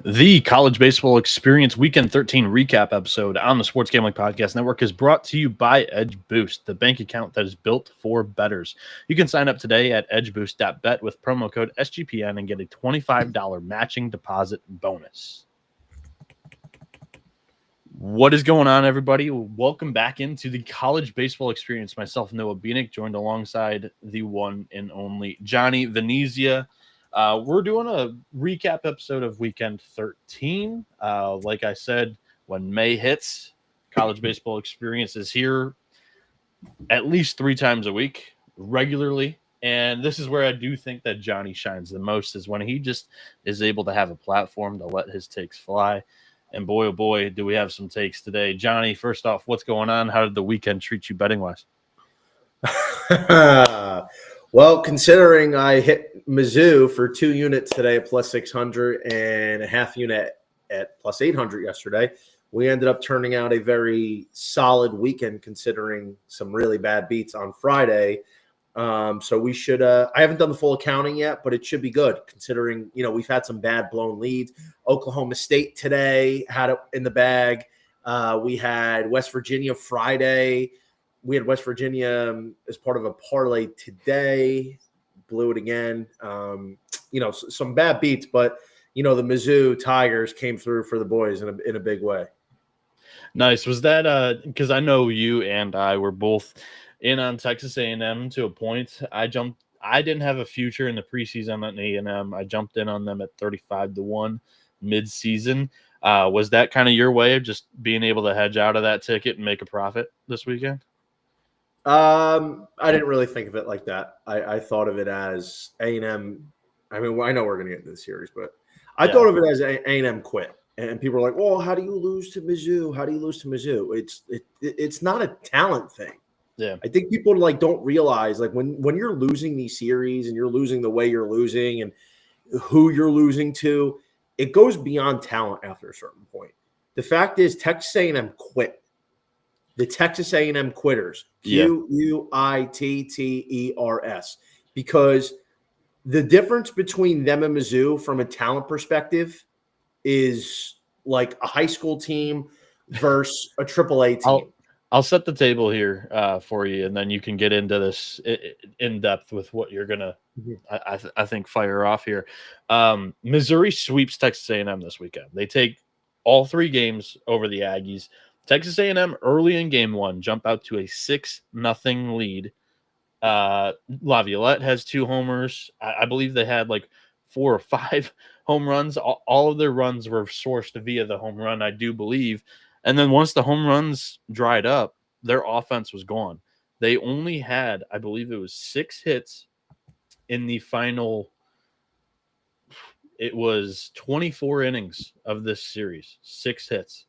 The College Baseball Experience Weekend 13 recap episode on the Sports Gambling Podcast Network is brought to you by Edge Boost, the bank account that is built for bettors. You can sign up today at edgeboost.bet with promo code SGPN and get a $25 matching deposit bonus. What is going on, everybody? Welcome back into the College Baseball Experience. Myself, Noah Bieniek, joined alongside the one and only Johnny Venezia. We're doing a recap episode of Weekend 13. Like I said, when May hits, College Baseball Experience is here at least 3 times a week, regularly. And this is where I do think that Johnny shines the most, is when he just is able to have a platform to let his takes fly. And boy, oh boy, do we have some takes today. Johnny, first off, what's going on? How did the weekend treat you betting-wise? Well, considering I hit Mizzou for 2 units today at plus 600 and a half unit at plus 800 yesterday, we ended up turning out a very solid weekend considering some really bad beats on Friday. So we should I haven't done the full accounting yet, but it should be good considering, we've had some bad blown leads. Oklahoma State today had it in the bag. We had West Virginia Friday. We had West Virginia as part of a parlay today, blew it again. Some bad beats, but, the Mizzou Tigers came through for the boys in a big way. Nice. Was that because I know you and I were both in on Texas A&M to a point. I didn't have a future in the preseason on A&M. I jumped in on them at 35-1 mid-season. Was that kind of your way of just being able to hedge out of that ticket and make a profit this weekend? I didn't really think of it like that. I thought of it as A&M. I mean, I know we're going to get into the series, but I thought of it as A&M quit. And people are like, well, how do you lose to Mizzou? How do you lose to Mizzou? It's not a talent thing. Yeah. I think people don't realize, like, when you're losing these series and you're losing the way you're losing and who you're losing to, it goes beyond talent after a certain point. The fact is Texas A&M quit. The Texas A&M quitters, Quitters, because the difference between them and Mizzou from a talent perspective is like a high school team versus a AAA team. I'll set the table here for you, and then you can get into this in depth with what you're gonna, I think, fire off here. Missouri sweeps Texas A&M this weekend. They take all 3 games over the Aggies. Texas A&M early in game 1 jump out to a 6-0 lead. Laviolette has 2 homers. I believe they had like 4 or 5 home runs. All of their runs were sourced via the home run, I do believe. And then once the home runs dried up, their offense was gone. They only had, I believe it was 6 hits in the final. It was 24 innings of this series, 6 hits.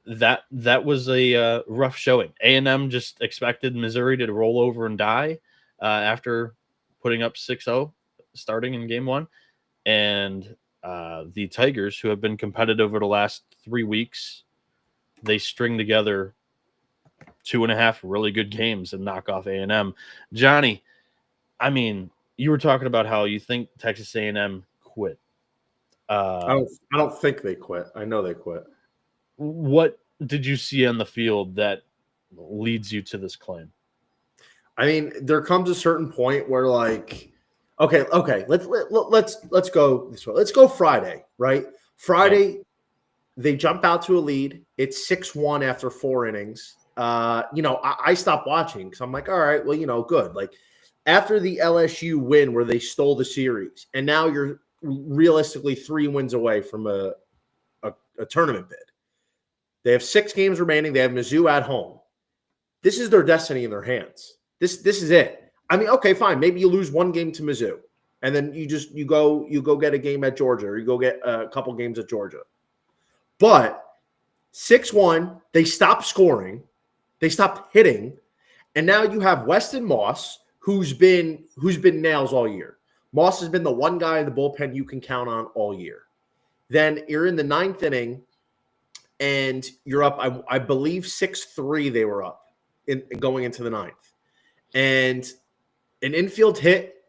That was a rough showing. A&M just expected Missouri to roll over and die after putting up 6-0 starting in game 1. And the Tigers, who have been competitive over the last 3 weeks, they string together 2.5 really good games and knock off A&M. Johnny, I mean, you were talking about how you think Texas A&M quit. I don't think they quit. I know they quit. What did you see on the field that leads you to this claim? I mean, there comes a certain point where, like, okay, let's go this way. Let's go Friday, right? Friday, They jump out to a lead. It's 6-1 after 4 innings. I stopped watching because I'm like, all right, well, good. Like, after the LSU win where they stole the series, and now you're realistically 3 wins away from a tournament bid. They have 6 games remaining. They have Mizzou at home. This is their destiny in their hands. This is it. I mean, okay, fine. Maybe you lose 1 game to Mizzou, and then you go get a game at Georgia, or you go get a couple games at Georgia. But 6-1, they stopped scoring, they stopped hitting, and now you have Weston Moss, who's been nails all year. Moss has been the one guy in the bullpen you can count on all year. Then you're in the 9th inning, and you're up, I believe 6-3 they were up going into the 9th. And an infield hit,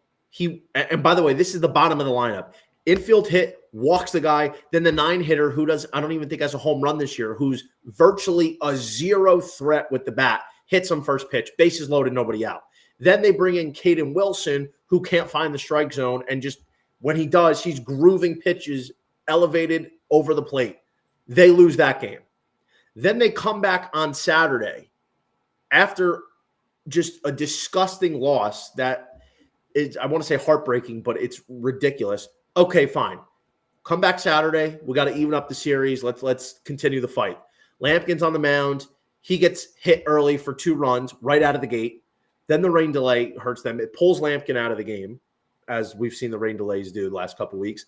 and by the way, this is the bottom of the lineup. Infield hit, walks the guy. Then the 9-hitter who I don't even think has a home run this year, who's virtually a zero threat with the bat, hits him first pitch, bases loaded, nobody out. Then they bring in Caden Wilson, who can't find the strike zone. And just when he does, he's grooving pitches elevated over the plate. They lose that game. Then they come back on Saturday after just a disgusting loss that is, I want to say heartbreaking, but it's ridiculous. Okay, fine. Come back Saturday. We got to even up the series. Let's continue the fight. Lampkin's on the mound. He gets hit early for 2 runs right out of the gate. Then the rain delay hurts them. It pulls Lampkin out of the game, as we've seen the rain delays do the last couple of weeks.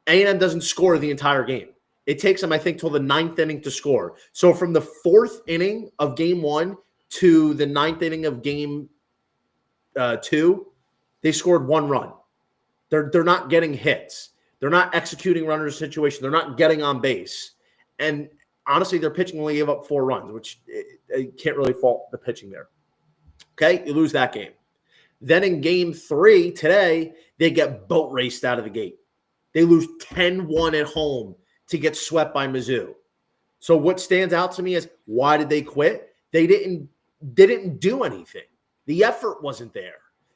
A&M doesn't score the entire game. It takes them, I think, till the 9th inning to score. So from the 4th inning of game 1 to the 9th inning of game 2, they scored 1 run. They're not getting hits. They're not executing runners situation. They're not getting on base. And honestly, their pitching only gave up 4 runs, which you can't really fault the pitching there. Okay, you lose that game. Then in game 3 today, they get boat raced out of the gate. They lose 10-1 at home to get swept by Mizzou. So what stands out to me is, why did they quit? They didn't do anything. The effort wasn't there.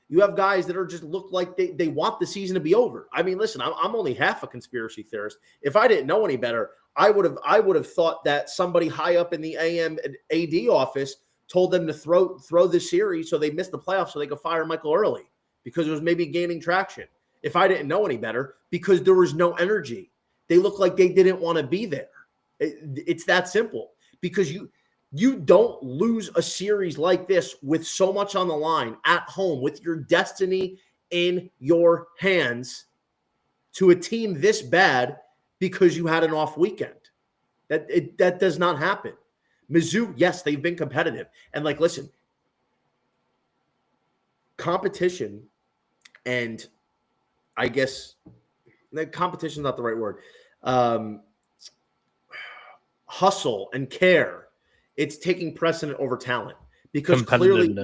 You have guys that are just look like they want the season to be over. I mean, listen, I'm only half a conspiracy theorist. If I didn't know any better, I would have thought that somebody high up in the AM and AD office told them to throw this series so they missed the playoffs so they could fire Michael early because it was maybe gaining traction. If I didn't know any better, because there was no energy. They looked like they didn't want to be there. It's that simple. Because you don't lose a series like this with so much on the line at home, with your destiny in your hands, to a team this bad because you had an off weekend. That does not happen. Mizzou, yes, they've been competitive. And listen, competition, and I guess competition is not the right word. Hustle and care, it's taking precedent over talent, because clearly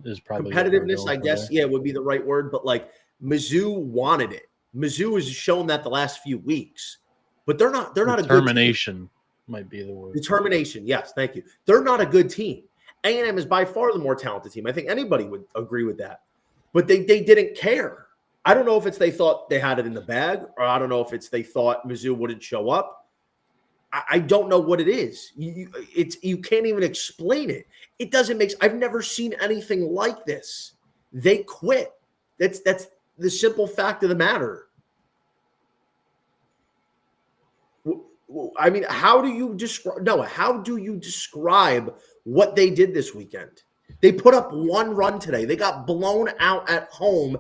is probably competitiveness, I guess, would be the right word. But Mizzou wanted it. Mizzou has shown that the last few weeks, but they're not a good team. Determination might be the word. Determination, yes, thank you. They're not a good team. A&M is by far the more talented team. I think anybody would agree with that. But they didn't care. I don't know if it's they thought they had it in the bag, or I don't know if it's they thought Mizzou wouldn't show up. I don't know what it is. You can't even explain it. It doesn't make. I've never seen anything like this. They quit. That's the simple fact of the matter. I mean, how do you describe what they did this weekend? They put up 1 run today. They got blown out at home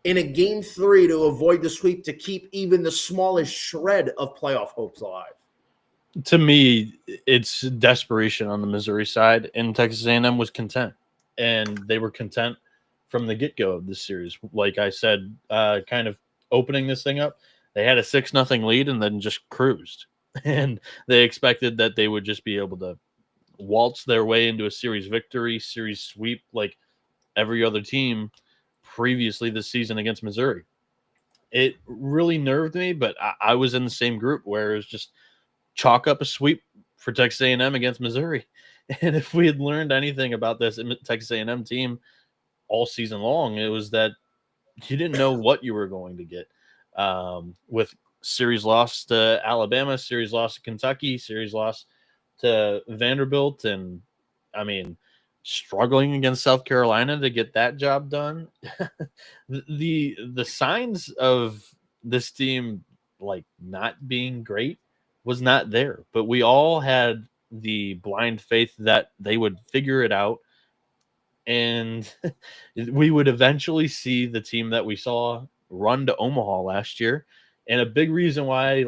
in a game 3 to avoid the sweep, to keep even the smallest shred of playoff hopes alive. To me, it's desperation on the Missouri side, and Texas A&M was content, and they were content from the get-go of this series. Like I said, kind of opening this thing up, they had a 6-0 lead and then just cruised. And they expected that they would just be able to waltz their way into a series victory, series sweep, like every other team previously this season against Missouri. It really nerved me, but I was in the same group where it was just chalk up a sweep for Texas A&M against Missouri. And if we had learned anything about this Texas A&M team all season long, it was that you didn't know what you were going to get. With series loss to Alabama, series loss to Kentucky, series loss to Vanderbilt, and I mean, struggling against South Carolina to get that job done. the signs of this team not being great was not there, but we all had the blind faith that they would figure it out, and we would eventually see the team that we saw run to Omaha last year. And a big reason why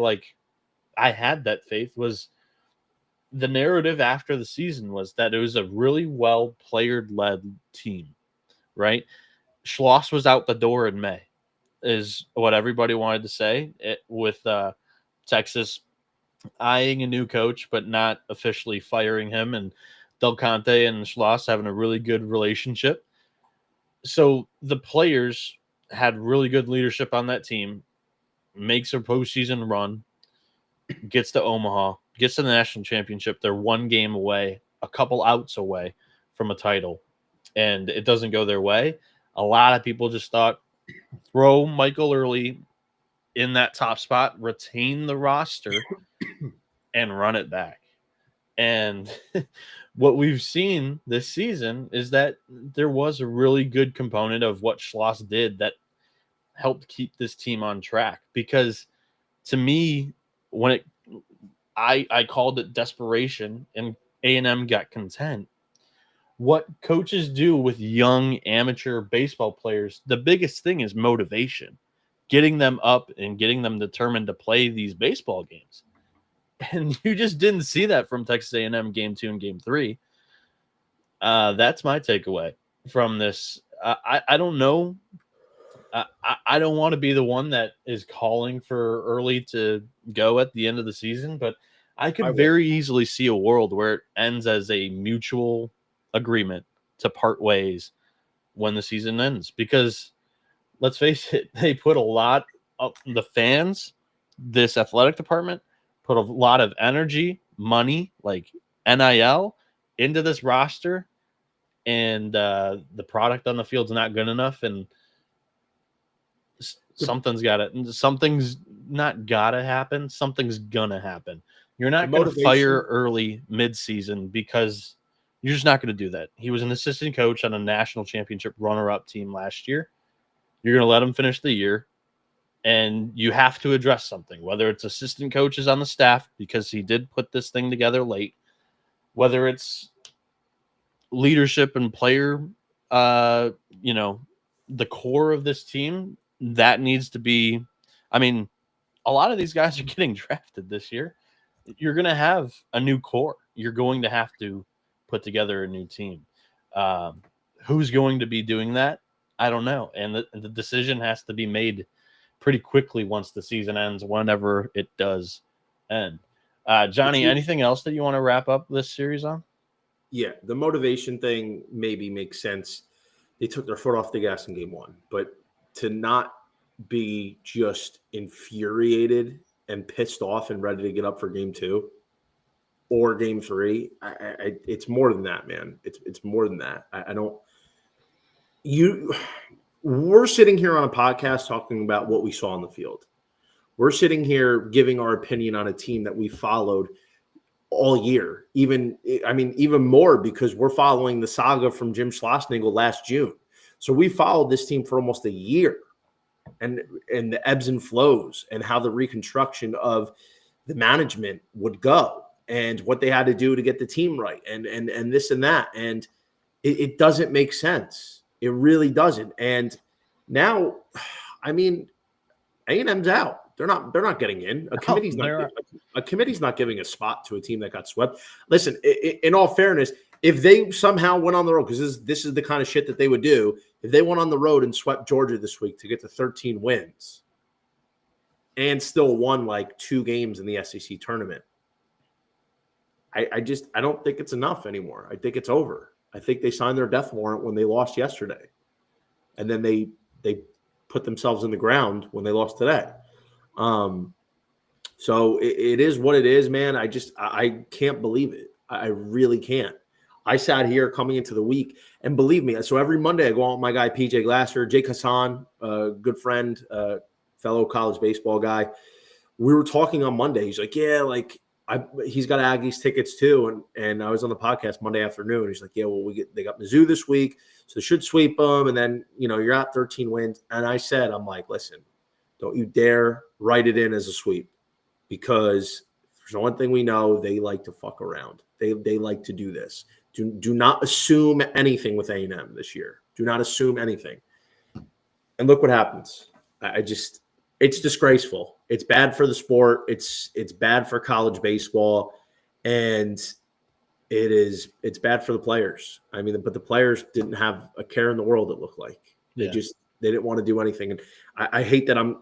I had that faith was the narrative after the season was that it was a really well player-led team, right? Schloss was out the door in May, is what everybody wanted to say, with Texas eyeing a new coach, but not officially firing him, and Del Conte and Schloss having a really good relationship. So the players had really good leadership on that team. makes a postseason run, gets to Omaha, gets to the national championship. They're one game away, a couple outs away from a title, and it doesn't go their way. A lot of people just thought, throw Michael Early in that top spot, retain the roster, and run it back. And what we've seen this season is that there was a really good component of what Schloss did that helped keep this team on track. Because to me, when I called it desperation and A&M got content. What coaches do with young amateur baseball players, the biggest thing is motivation, getting them up and getting them determined to play these baseball games. And you just didn't see that from Texas A&M game 2 and game 3. That's my takeaway from this. I don't know. I don't want to be the one that is calling for Early to go at the end of the season, but I could very easily see a world where it ends as a mutual agreement to part ways when the season ends. Because let's face it, they put a lot of the fans, this athletic department, put a lot of energy, money, like NIL, into this roster, and the product on the field's not good enough, and something's not gotta happen. Something's gonna happen. You're not going to fire Early mid-season because you're just not going to do that. He was an assistant coach on a national championship runner-up team last year. You're going to let him finish the year, and you have to address something, whether it's assistant coaches on the staff because he did put this thing together late, whether it's leadership and player, the core of this team, that needs to be, I mean, a lot of these guys are getting drafted this year. You're going to have a new core. You're going to have to put together a new team. Who's going to be doing that? I don't know. And the decision has to be made pretty quickly once the season ends, whenever it does end. Johnny, anything else that you want to wrap up this series on? Yeah, the motivation thing maybe makes sense. They took their foot off the gas in game 1, but to not be just infuriated and pissed off and ready to get up for game 2 or game 3, it's more than that, man. It's more than that. We're sitting here on a podcast talking about what we saw on the field. We're sitting here giving our opinion on a team that we followed all year, even more because we're following the saga from Jim Schlossnagle last June. So we followed this team for almost a year. And the ebbs and flows and how the reconstruction of the management would go and what they had to do to get the team right and this and that. And it doesn't make sense. It really doesn't. And now, A&M's out. They're not getting in. A committee's not giving a spot to a team that got swept. Listen, in all fairness, if they somehow went on the road, because this is the kind of shit that they would do, if they went on the road and swept Georgia this week to get to 13 wins and still won like 2 games in the SEC tournament, I don't think it's enough anymore. I think it's over. I think they signed their death warrant when they lost yesterday. And then they put themselves in the ground when they lost today. So it is what it is, man. I can't believe it. I really can't. I sat here coming into the week, and believe me, so every Monday I go on with my guy, PJ Glasser, Jake Hassan, good friend, fellow college baseball guy. We were talking on Monday. He's like, yeah, like he's got Aggies tickets too. And I was on the podcast Monday afternoon. He's like, yeah, well, they got Mizzou this week, so they should sweep them. And then, you're at 13 wins. And I said, I'm like, listen, don't you dare write it in as a sweep, because there's one thing we know, they like to fuck around. They like to do this. Do not assume anything with A&M this year. Do not assume anything. And look what happens. It's disgraceful. It's bad for the sport. It's bad for college baseball, and it's bad for the players. But the players didn't have a care in the world, it looked like. They didn't want to do anything. And I hate that I'm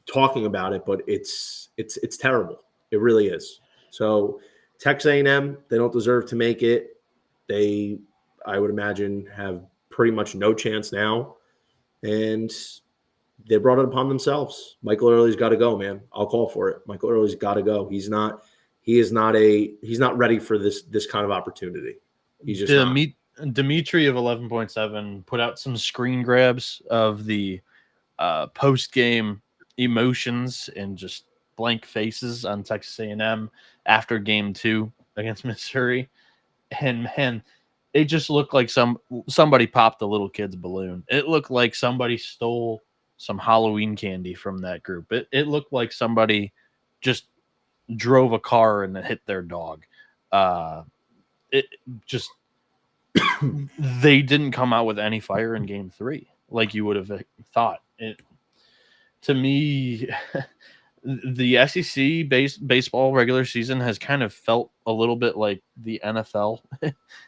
talking about it, but it's terrible. It really is. So Texas A&M, they don't deserve to make it. They, I would imagine, have pretty much no chance now. And they brought it upon themselves. Michael Early's got to go, man. I'll call for it. Michael Early's got to go. He's not ready for this kind of opportunity. He's just not. Dimitri of 11.7 put out some screen grabs of the post-game emotions and just blank faces on Texas A&M after game 2 against Missouri. And man, it just looked like somebody popped a little kid's balloon. It looked like somebody stole some Halloween candy from that group. It looked like somebody just drove a car and hit their dog. It just they didn't come out with any fire in game 3 like you would have thought. To me, the SEC baseball regular season has kind of felt a little bit like the NFL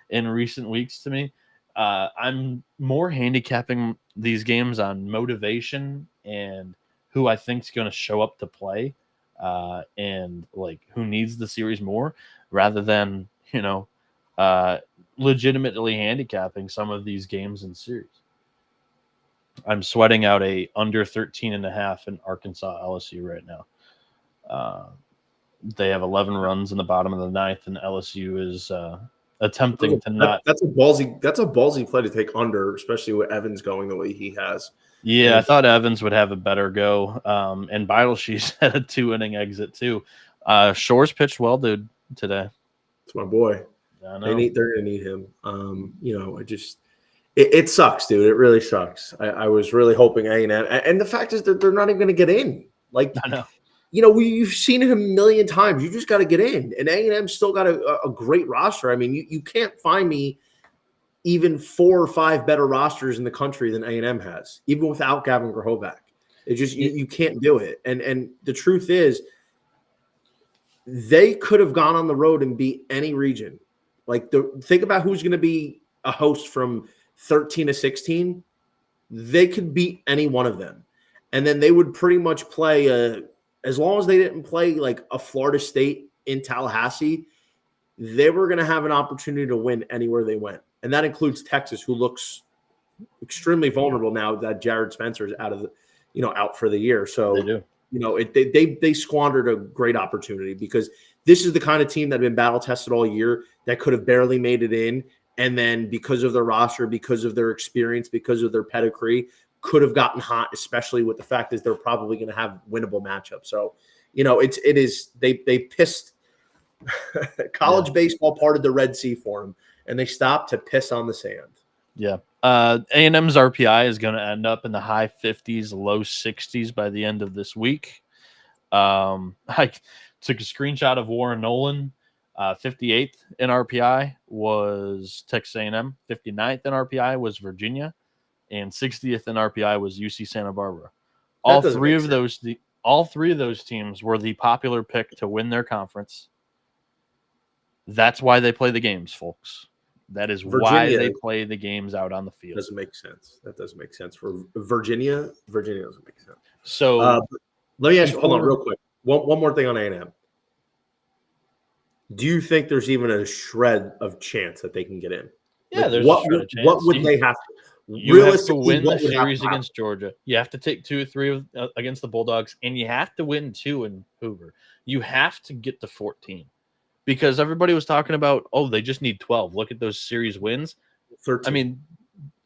in recent weeks to me. I'm more handicapping these games on motivation and who I think is going to show up to play, and like who needs the series more, rather than legitimately handicapping some of these games in series. I'm sweating out a under 13.5 in Arkansas LSU right now. They have 11 runs in the bottom of the 9th, and LSU is attempting to not. That's a ballsy play to take under, especially with Evans going the way he has. Yeah, I thought Evans would have a better go, and Beidelshe's had a 2-inning exit too. Shores pitched well, dude, today. It's my boy. I know. They're gonna need him. It sucks, dude. It really sucks. I was really hoping A&M, and the fact is that they're not even going to get in. Like, I know. We've seen it a million times. You just got to get in, and A&M still got a great roster. I mean, you can't find me even 4 or 5 better rosters in the country than A&M has, even without Gavin Grahovac. It just you can't do it. And the truth is, they could have gone on the road and beat any region. Like, think about who's going to be a host from 13 to 16, they could beat any one of them. And then they would pretty much play, as long as they didn't play like a Florida State in Tallahassee, they were going to have an opportunity to win anywhere they went. And that includes Texas, who looks extremely vulnerable now that Jared Spencer is out for the year. So, they do. They squandered a great opportunity, because this is the kind of team that had been battle tested all year that could have barely made it in. And then because of their roster, because of their experience, because of their pedigree, could have gotten hot, especially with the fact that they're probably going to have winnable matchups. So, they pissed college baseball parted the Red Sea for them, and they stopped to piss on the sand. Yeah. A&M's RPI is going to end up in the high 50s, low 60s by the end of this week. I took a screenshot of Warren Nolan. 58th in RPI was Texas A&M. 59th in RPI was Virginia, and 60th in RPI was UC Santa Barbara. All three of those teams were the popular pick to win their conference. That's why they play the games, folks. That is why they play the games out on the field. Doesn't make sense. That doesn't make sense for Virginia. Virginia doesn't make sense. So let me ask you. Hold on, real quick. One more thing on A&M. Do you think there's even a shred of chance that they can get in? Yeah, there's a shred of chance. What would they have to? You have to win the series against Georgia. You have to take 2 or 3 against the Bulldogs, and you have to win 2 in Hoover. You have to get to 14, because everybody was talking about, they just need 12. Look at those series wins. 13. I mean,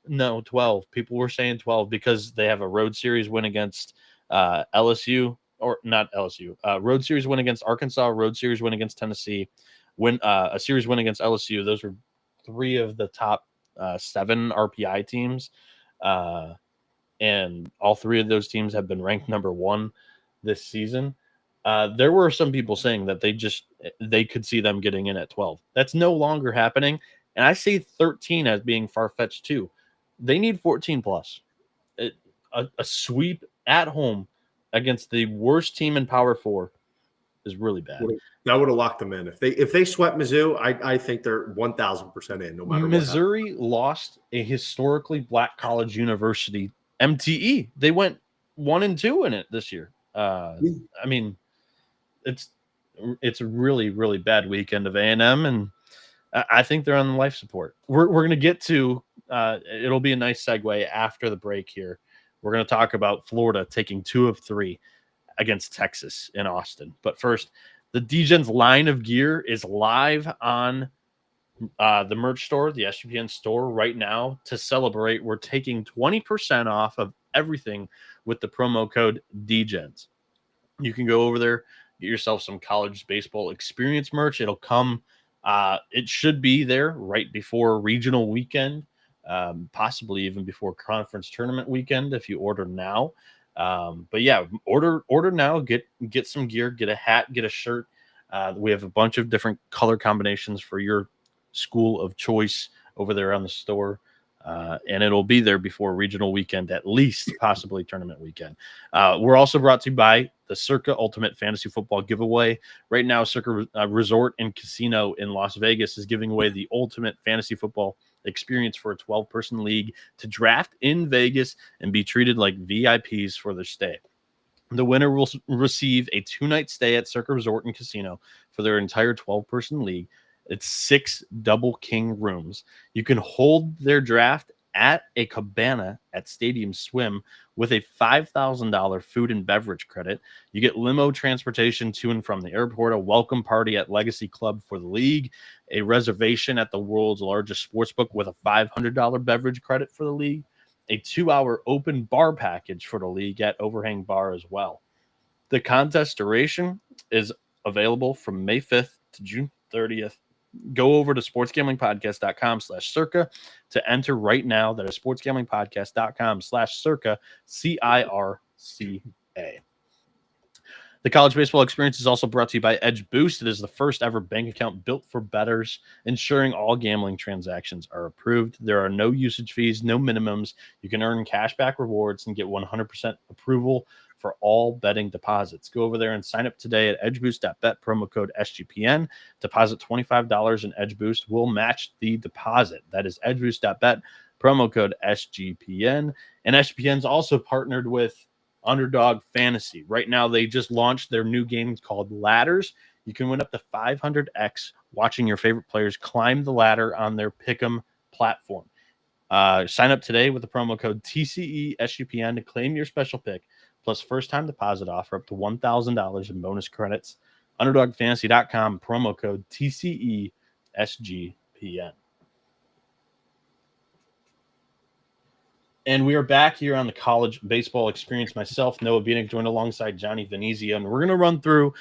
no, 12. People were saying 12 because they have a road series win against LSU. Or not LSU, road series win against Arkansas, road series win against Tennessee, a series win against LSU. Those were 3 of the top 7 RPI teams. And all 3 of those teams have been ranked number 1 this season. There were some people saying that they could see them getting in at 12. That's no longer happening. And I see 13 as being far-fetched too. They need 14 plus. A sweep at home against the worst team in Power 4 is really bad. That would have locked them in. If they swept Mizzou, I think they're 1,000% in, no matter what. Missouri lost a historically black college university, MTE. They went 1-2 in it this year. I mean, it's a really, really bad weekend of A&M, and I think they're on life support. We're going to get to it'll be a nice segue after the break here. We're going to talk about Florida taking 2 of 3 against Texas in Austin. But first, the DGens line of gear is live on the merch store, the SGPN store right now. To celebrate, we're taking 20% off of everything with the promo code DGens. You can go over there, get yourself some college baseball experience merch. It'll come, it should be there right before regional weekend, possibly even before conference tournament weekend if you order now. But yeah, order now, get some gear, get a hat, get a shirt. We have a bunch of different color combinations for your school of choice over there on the store. And it'll be there before regional weekend, at least possibly tournament weekend. We're also brought to you by the Circa Ultimate Fantasy Football Giveaway. Right now, Circa Resort and Casino in Las Vegas is giving away the ultimate fantasy football experience for a 12-person league to draft in Vegas and be treated like VIPs for their stay. The winner will receive a 2-night stay at Circa Resort and Casino for their entire 12-person league. It's 6 double king rooms. You can hold their draft at a cabana at Stadium Swim with a $5,000 food and beverage credit. You get limo transportation to and from the airport, a welcome party at Legacy Club for the league, a reservation at the world's largest sportsbook with a $500 beverage credit for the league, a 2-hour open bar package for the league at Overhang Bar as well. The contest duration is available from May 5th to June 30th. Go over to sportsgamblingpodcast.com/circa to enter right now. That is sportsgamblingpodcast.com/circa, CIRCA. The college baseball experience is also brought to you by Edge Boost. It is the first ever bank account built for bettors, ensuring all gambling transactions are approved. There are no usage fees, no minimums. You can earn cashback rewards and get 100% approval for all betting deposits. Go over there and sign up today at edgeboost.bet, promo code SGPN. Deposit $25 and Edge Boost will match the deposit. That is edgeboost.bet, promo code SGPN. And SGPN's also partnered with Underdog Fantasy. Right now, they just launched their new game called Ladders. You can win up to 500x watching your favorite players climb the ladder on their Pick'em platform. Sign up today with the promo code TCESGPN to claim your special pick, plus first-time deposit offer up to $1,000 in bonus credits. UnderdogFantasy.com, promo code TCESGPN. And we are back here on the college baseball experience. Myself, Noah Bieniek, joined alongside Johnny Venezia, and we're going to run through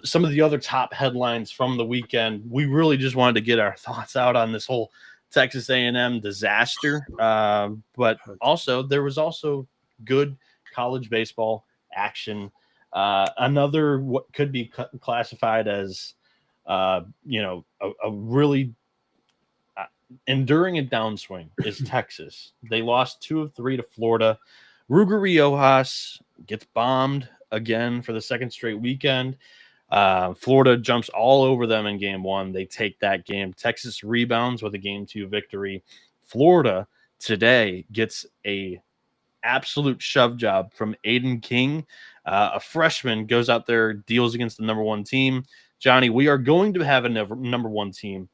some of the other top headlines from the weekend. We really just wanted to get our thoughts out on this whole Texas A&M disaster, but also there was also good college baseball action. Another what could be classified as a really enduring a downswing is Texas. They lost 2 of 3 to Florida. Ruger Riojas gets bombed again for the second straight weekend. Florida jumps all over them in game 1. They take that game. Texas rebounds with a game 2 victory. Florida today gets a absolute shove job from Aiden King. A freshman goes out there, deals against the number 1 team. Johnny, we are going to have a number 1 team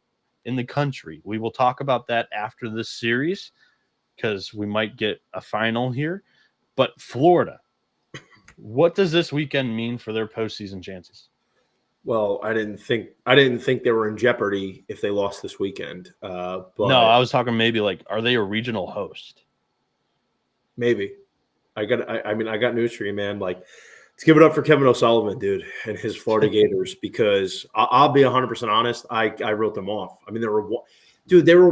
in the country. We will talk about that after this series because we might get a final here. But Florida, what does this weekend mean for their postseason chances? Well, I didn't think they were in jeopardy if they lost this weekend. But no, I was talking maybe like, are they a regional host? Maybe. I got news for you, man. Like, let's give it up for Kevin O'Sullivan, dude, and his Florida Gators, because I'll be 100% honest. I wrote them off. I mean, they were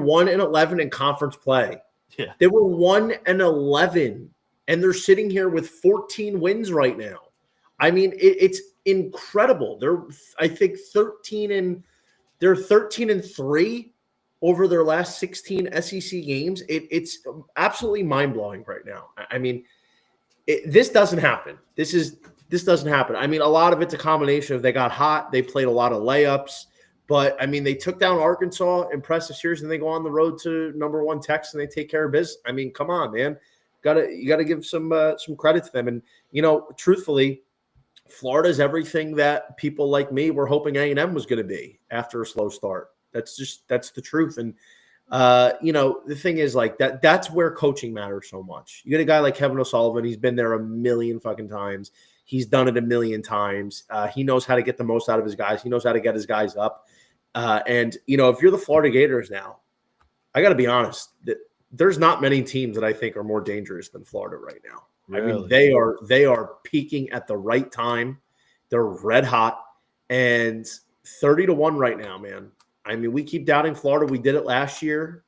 1-11 in conference play. Yeah, they were 1-11, and they're sitting here with 14 wins right now. I mean, it's incredible. They're 13-3 over their last 16 SEC games. It's absolutely mind blowing right now. I mean, this doesn't happen. This doesn't happen. I mean, a lot of it's a combination of they got hot, they played a lot of layups, but I mean, they took down Arkansas, impressive series, and they go on the road to number 1 Texas and they take care of business. I mean, come on, man. You gotta give some credit to them. And truthfully, Florida's everything that people like me were hoping A&M was going to be after a slow start. That's the truth. And The thing is like that's where coaching matters so much. You get a guy like Kevin O'Sullivan. He's been there a million fucking times. He's done it a million times. He knows how to get the most out of his guys. He knows how to get his guys up. And if you're the Florida Gators now, I got to be honest, there's not many teams that I think are more dangerous than Florida right now. Really? I mean, they are peaking at the right time. They're red hot and 30-1 right now, man. I mean, we keep doubting Florida. We did it last year.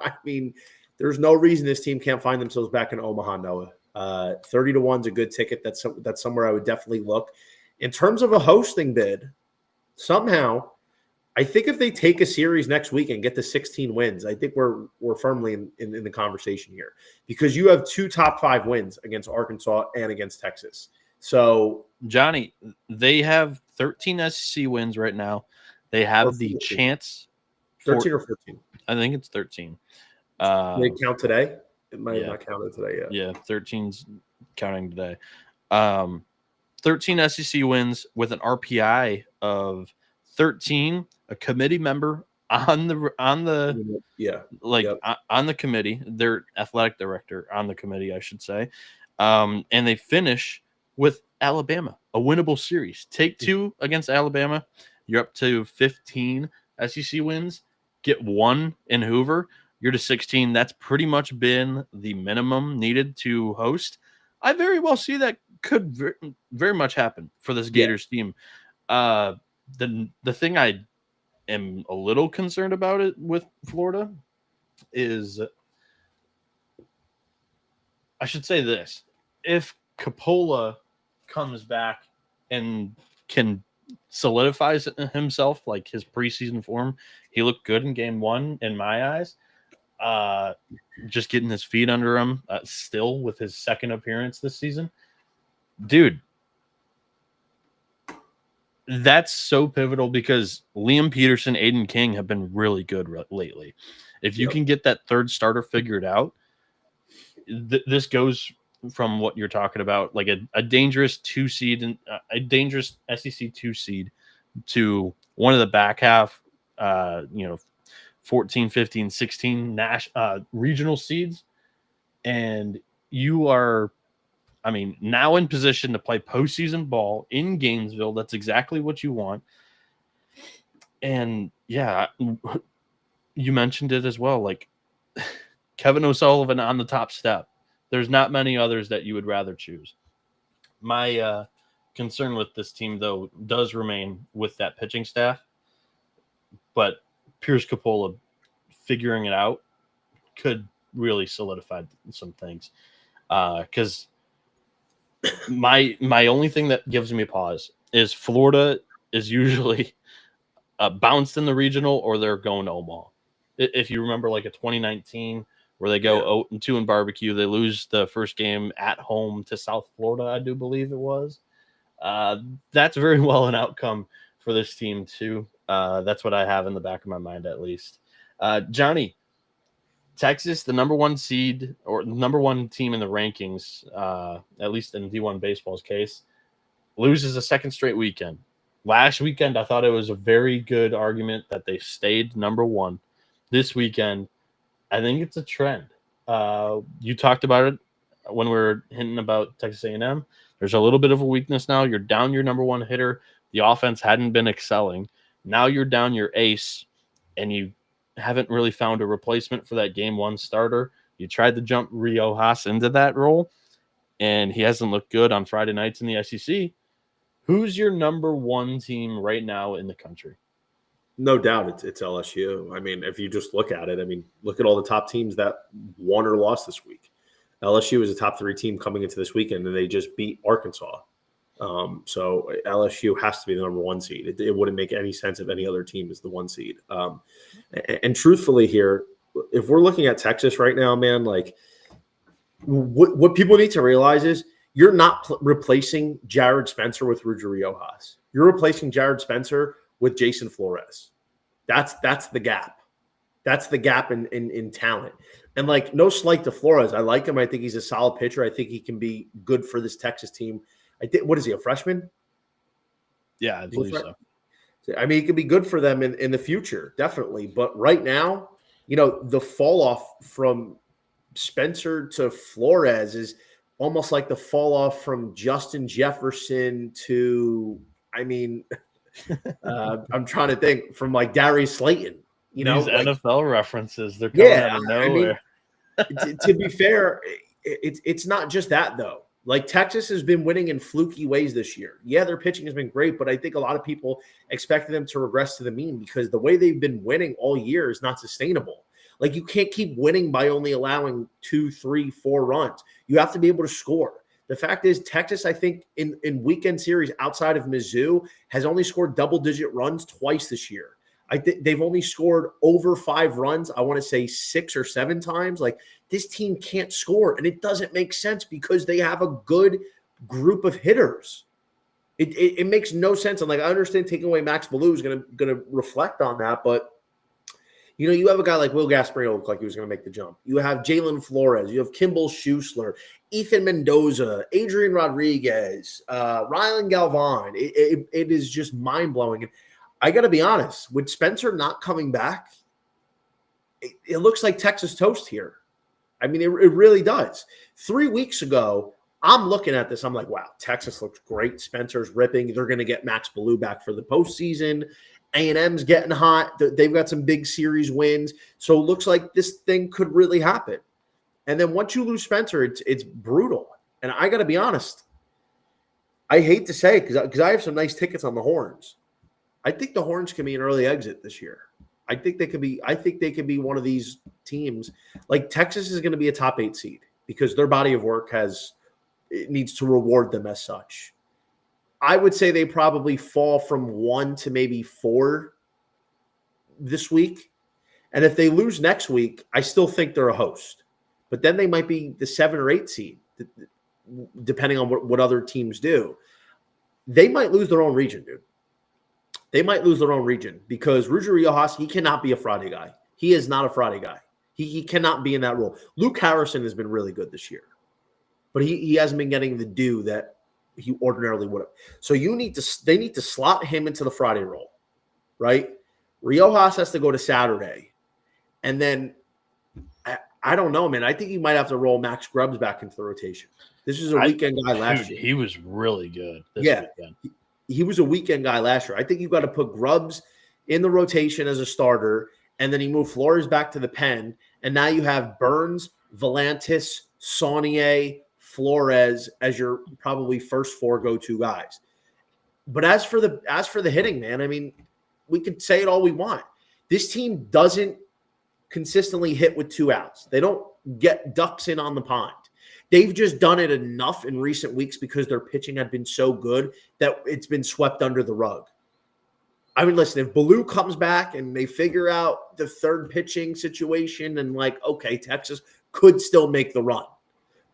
I mean, there's no reason this team can't find themselves back in Omaha, Noah. 30-1 is a good ticket. That's somewhere I would definitely look. In terms of a hosting bid, somehow, I think if they take a series next week and get to 16 wins, I think we're firmly in the conversation here because you have 2 top 5 wins against Arkansas and against Texas. So, Johnny, they have 13 SEC wins right now. They have the chance. 13 or 14? I think it's 13. They count today? It might have not counted today yet. Yeah, 13's counting today. 13 SEC wins with an RPI of 13. A committee member on the on the committee, their athletic director on the committee, I should say. And they finish with Alabama, a winnable series. Take 2 against Alabama. You're up to 15 SEC wins. Get 1 in Hoover. You're to 16. That's pretty much been the minimum needed to host. I very well see that could very much happen for this Gators team. The thing I am a little concerned about it with Florida is, I should say this: if Coppola comes back and can solidify himself like his preseason form, he looked good in game 1 in my eyes. Just getting his feet under him still with his second appearance this season, dude. That's so pivotal because Liam Peterson, Aiden King have been really good lately. If you can get that third starter figured out, this goes from what you're talking about, like a dangerous 2 seed and a dangerous SEC 2 seed to one of the back half, 14, 15, 16 regional seeds. And you are, now in position to play postseason ball in Gainesville. That's exactly what you want. And yeah, you mentioned it as well. Like Kevin O'Sullivan on the top step. There's not many others that you would rather choose. My concern with this team, though, does remain with that pitching staff. But Pierce Coppola figuring it out could really solidify some things. Because my only thing that gives me pause is Florida is usually bounced in the regional or they're going to Omaha. If you remember, like a 2019 where they go 0-2 in barbecue, they lose the first game at home to South Florida, I do believe it was. That's very well an outcome for this team too. That's what I have in the back of my mind, at least. Johnny, Texas, the number 1 seed or number 1 team in the rankings, at least in D1 baseball's case, loses a second straight weekend. Last weekend, I thought it was a very good argument that they stayed number 1. This weekend, I think it's a trend. You talked about it when we were hinting about Texas A&M. There's a little bit of a weakness now. You're down your number 1 hitter. The offense hadn't been excelling. Now you're down your ace, and you haven't really found a replacement for that game 1 starter. You tried to jump Riojas into that role, and he hasn't looked good on Friday nights in the SEC. Who's your number 1 team right now in the country? No doubt it's LSU. I mean, if you just look at it, look at all the top teams that won or lost this week. LSU is a top 3 team coming into this weekend, and they just beat Arkansas. So LSU has to be the number 1 seed. It wouldn't make any sense if any other team is the 1 seed. And truthfully here, if we're looking at Texas right now, man, like what people need to realize is you're not replacing Jared Spencer with Ruger Riojas. You're replacing Jared Spencer with Jason Flores. That's the gap. That's the gap in talent. And like, no slight to Flores. I like him. I think he's a solid pitcher. I think he can be good for this Texas team. What is he, a freshman? Yeah, I believe so. He could be good for them in the future, definitely. But right now, the fall off from Spencer to Flores is almost like the fall off from Justin Jefferson to, I'm trying to think, from like Darius Slayton. These NFL references, they're coming out of nowhere. To be fair, it's not just that though. Like Texas has been winning in fluky ways this year. Yeah, their pitching has been great, but I think a lot of people expected them to regress to the mean because the way they've been winning all year is not sustainable. Like you can't keep winning by only allowing 2, 3, 4 runs. You have to be able to score. The fact is, Texas, I think, in weekend series outside of Mizzou, has only scored double-digit runs twice this year. I think they've only scored over 5 runs, I want to say 6 or 7 times. Like, this team can't score, and it doesn't make sense because they have a good group of hitters. It makes no sense. And, like, I understand taking away Max Ballou is gonna reflect on that, but you have a guy like Will Gasparino look like he was going to make the jump. You have Jalen Flores. You have Kimball Schuessler, Ethan Mendoza, Adrian Rodriguez, Rylan Galvan. It is just mind-blowing. And I got to be honest, with Spencer not coming back, it looks like Texas toast here. I mean, it really does. 3 weeks ago, I'm looking at this. I'm like, wow, Texas looks great. Spencer's ripping. They're going to get Max Ballou back for the postseason. A&M's getting hot. They've got some big series wins. So it looks like this thing could really happen. And then once you lose Spencer, it's brutal. And I got to be honest, I hate to say it because I have some nice tickets on the Horns. I think the Horns can be an early exit this year. I think they could be one of these teams. Like Texas is going to be a top 8 seed because their body of work needs to reward them as such. I would say they probably fall from 1 to maybe 4 this week. And if they lose next week, I still think they're a host. But then they might be the 7 or 8 seed, depending on what other teams do. They might lose their own region, dude. They might lose their own region because Ruger Riojas, he cannot be a Friday guy. He is not a Friday guy. He cannot be in that role. Luke Harrison has been really good this year. But he hasn't been getting the due that he ordinarily would have. So they need to slot him into the Friday role, right? Riojas has to go to Saturday. And then I don't know, man. I think you might have to roll Max Grubbs back into the rotation. This is a weekend guy last year. He was really good this weekend. He was a weekend guy last year. I think you've got to put Grubbs in the rotation as a starter, and then you move Flores back to the pen, and now you have Burns, Volantis, Saunier, Flores as your probably first 4 go-to guys. But as for the hitting, man, I mean, we could say it all we want. This team doesn't consistently hit with 2 outs. They don't get ducks in on the pond. They've just done it enough in recent weeks because their pitching had been so good that it's been swept under the rug. I mean, listen, if Ballou comes back and they figure out the third pitching situation and like, okay, Texas could still make the run.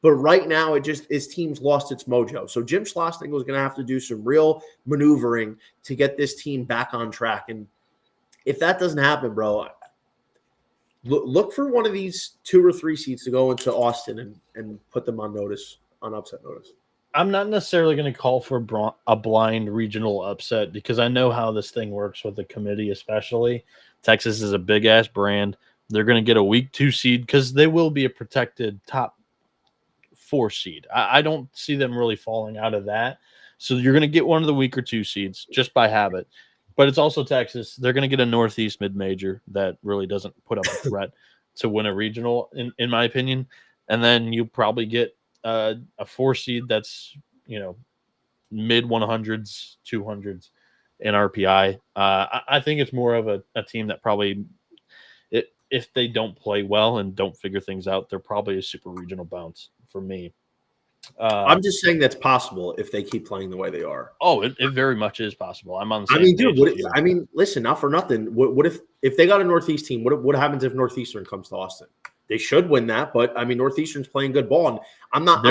But right now, his team's lost its mojo. So Jim Schlossnagle was going to have to do some real maneuvering to get this team back on track. And if that doesn't happen, bro, look for one of these 2 or 3 seeds to go into Austin and put them on upset notice. I'm not necessarily going to call for a blind regional upset because I know how this thing works with the committee, especially. Texas is a big-ass brand. They're going to get a week 2 seed because they will be a protected top 4 seed. I don't see them really falling out of that. So you're going to get one of the weaker 2 seeds just by habit. But it's also Texas. They're going to get a Northeast mid-major that really doesn't put up a threat to win a regional, in my opinion. And then you probably get a 4 seed that's, mid 100s, 200s in RPI. I think it's more of a team that probably, if they don't play well and don't figure things out, they're probably a super regional bounce for me. I'm just saying that's possible if they keep playing the way they are. Oh, it very much is possible. I'm on the same page. Listen, not for nothing. What if they got a Northeast team? What happens if Northeastern comes to Austin? They should win that, but I mean, Northeastern's playing good ball, and I'm not.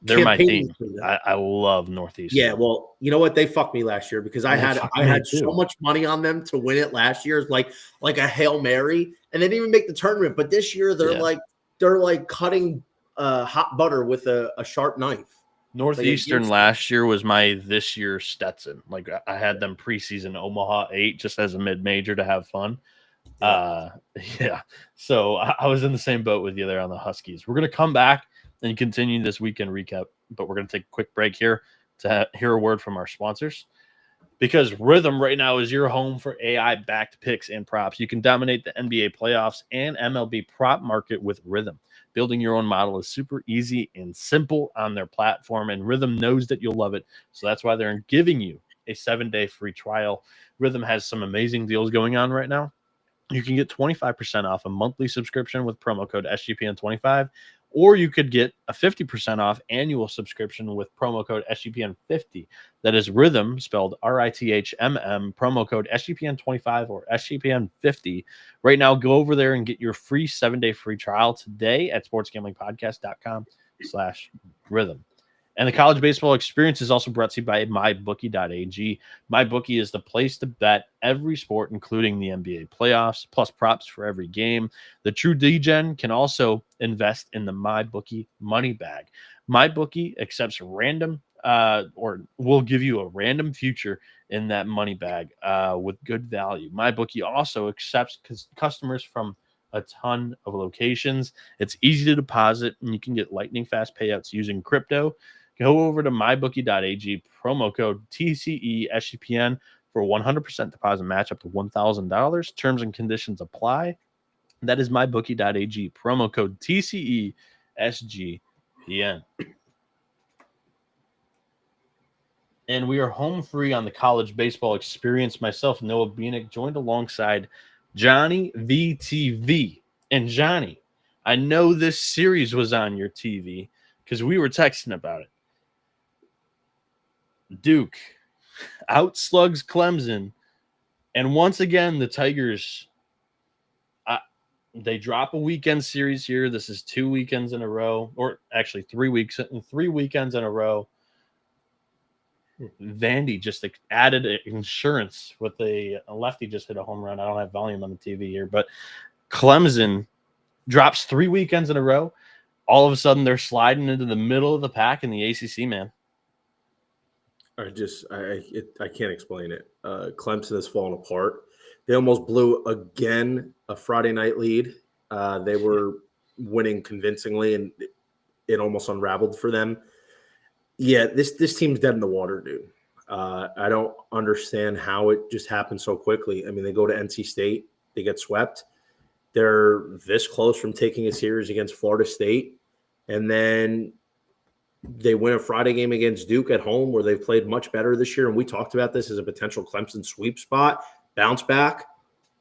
They're my team. I love Northeastern. Yeah, well, you know what? They fucked me last year because I had so much money on them to win it last year. It's like a Hail Mary, and they didn't even make the tournament. But this year, they're like cutting hot butter with a sharp knife. Northeastern last year was my this year Stetson. Like I had them preseason Omaha 8 just as a mid-major to have fun. Yeah. So I was in the same boat with you there on the Huskies. We're going to come back and continue this weekend recap, but we're going to take a quick break here to hear a word from our sponsors. Because Rhythm right now is your home for AI-backed picks and props. You can dominate the NBA playoffs and MLB prop market with Rhythm. Building your own model is super easy and simple on their platform, and Rhythm knows that you'll love it. So that's why they're giving you a 7-day free trial. Rhythm has some amazing deals going on right now. You can get 25% off a monthly subscription with promo code SGPN25, or you could get a 50% off annual subscription with promo code SGPN50. That is Rhythm, spelled RITHMM, promo code SGPN25 or SGPN50. Right now, go over there and get your free 7-day free trial today at sportsgamblingpodcast.com/rhythm. And the college baseball experience is also brought to you by mybookie.ag. MyBookie is the place to bet every sport, including the NBA playoffs, plus props for every game. The true DGen can also invest in the MyBookie money bag. MyBookie accepts random or will give you a random future in that money bag with good value. MyBookie also accepts customers from a ton of locations. It's easy to deposit, and you can get lightning fast payouts using crypto. Go over to mybookie.ag, promo code TCESGPN for 100% deposit match up to $1,000. Terms and conditions apply. That is mybookie.ag, promo code TCESGPN. And we are home free on the college baseball experience. Myself, Noah Bieniek, joined alongside Johnny VTV. And Johnny, I know this series was on your TV because we were texting about it. Duke outslugs Clemson, and once again the Tigers they drop a weekend series here. This is 2 weekends in a row, or actually 3 weekends in a row. Vandy just added insurance with a lefty just hit a home run. I don't have volume on the TV here, but Clemson drops 3 weekends in a row. All of a sudden they're sliding into the middle of the pack in the ACC, man. I can't explain it. Clemson has fallen apart. They almost blew again a Friday night lead. They were winning convincingly, and it almost unraveled for them. Yeah, this team's dead in the water, dude. I don't understand how it just happened so quickly. I mean, they go to NC State, they get swept. They're this close from taking a series against Florida State, and then they win a Friday game against Duke at home where they've played much better this year. And we talked about this as a potential Clemson sweep spot, bounce back.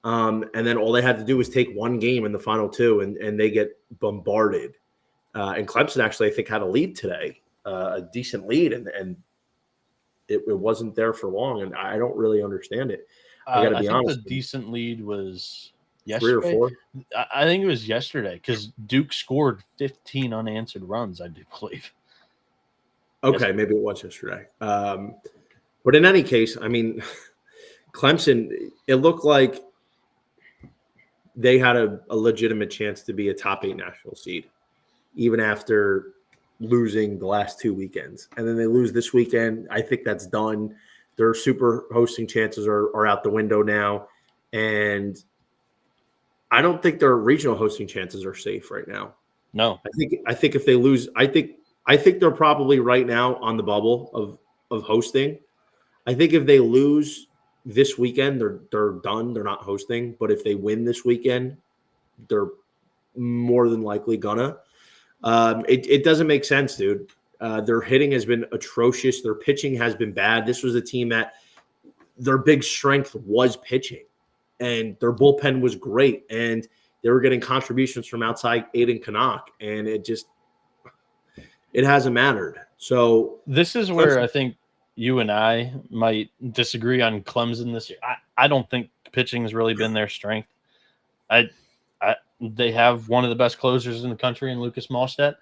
And then all they had to do was take one game in the final two, and they get bombarded. And Clemson actually, I think, had a lead today, a decent lead, and it wasn't there for long. And I don't really understand it. I got to be honest. The decent lead was yesterday. 3 or 4? I think it was yesterday because Duke scored 15 unanswered runs, I do believe. Okay, maybe it was yesterday. But in any case, I mean, Clemson, it looked like they had a legitimate chance to be a top 8 national seed, even after losing the last 2 weekends. And then they lose this weekend. I think that's done. Their super hosting chances are out the window now. And I don't think their regional hosting chances are safe right now. No. I think if they lose, I think they're probably right now on the bubble of hosting. I think if they lose this weekend, they're done. They're not hosting. But if they win this weekend, they're more than likely gonna. It doesn't make sense, dude. Their hitting has been atrocious. Their pitching has been bad. This was a team that their big strength was pitching, and their bullpen was great, and they were getting contributions from outside Aiden Canuck, and it hasn't mattered. So this is where I think you and I might disagree on Clemson this year. I don't think pitching has really been their strength. They have one of the best closers in the country in Lucas Malstedt.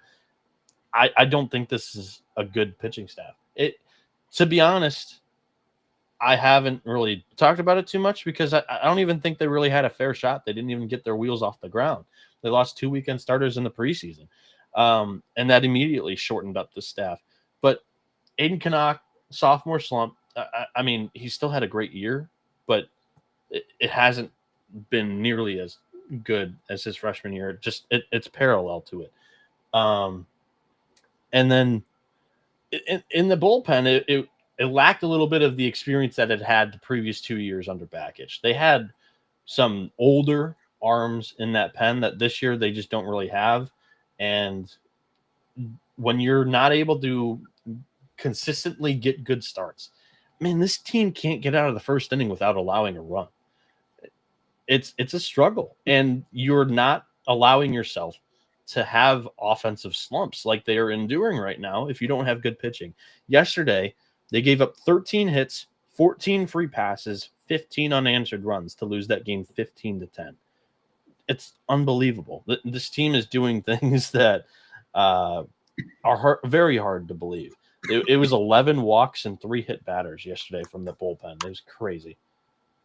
I don't think this is a good pitching staff. To be honest, I haven't really talked about it too much because I don't even think they really had a fair shot. They didn't even get their wheels off the ground. They lost 2 weekend starters in the preseason. And that immediately shortened up the staff. But Aiden Canuck, sophomore slump. I mean, he still had a great year, but it hasn't been nearly as good as his freshman year. Just it's parallel to it. And then in the bullpen, it lacked a little bit of the experience that it had the previous 2 years under Bakich. They had some older arms in that pen that this year they just don't really have. And when you're not able to consistently get good starts, man, this team can't get out of the first inning without allowing a run. It's a struggle, and you're not allowing yourself to have offensive slumps like they are enduring right now if you don't have good pitching. Yesterday, they gave up 13 hits, 14 free passes, 15 unanswered runs to lose that game 15-10. It's unbelievable. This team is doing things that are very hard to believe. It was 11 walks and 3 hit batters yesterday from the bullpen. It was crazy.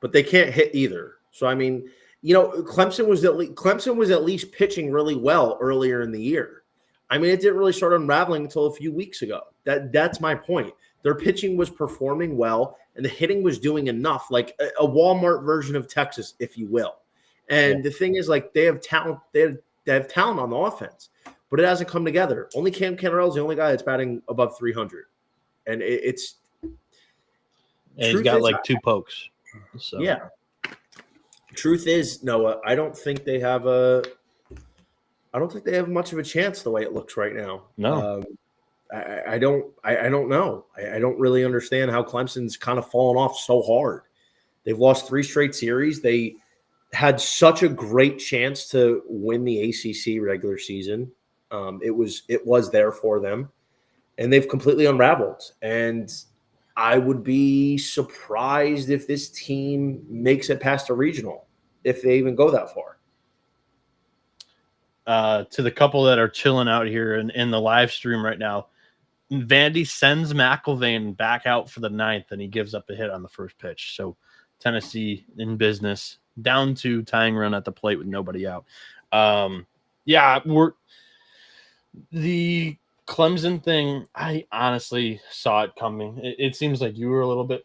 But they can't hit either. So, I mean, Clemson was at least pitching really well earlier in the year. I mean, it didn't really start unraveling until a few weeks ago. That's my point. Their pitching was performing well, and the hitting was doing enough, like a Walmart version of Texas, if you will. And the thing is, like, they have talent. They have talent on the offense, but it hasn't come together. Only Cam Canarell is the only guy that's batting above 300, and it's. And he's got like 2 pokes. So. Yeah. Truth is, Noah, I don't think they have much of a chance the way it looks right now. No. I don't know. I don't really understand how Clemson's kind of fallen off so hard. They've lost 3 straight series. They had such a great chance to win the ACC regular season. It was there for them, and they've completely unraveled. And I would be surprised if this team makes it past a regional, if they even go that far. To the couple that are chilling out here in the live stream right now, Vandy sends McIlvain back out for the 9th, and he gives up a hit on the first pitch. So Tennessee in business, down to tying run at the plate with nobody out. The Clemson thing, I honestly saw it coming. It seems like you were a little bit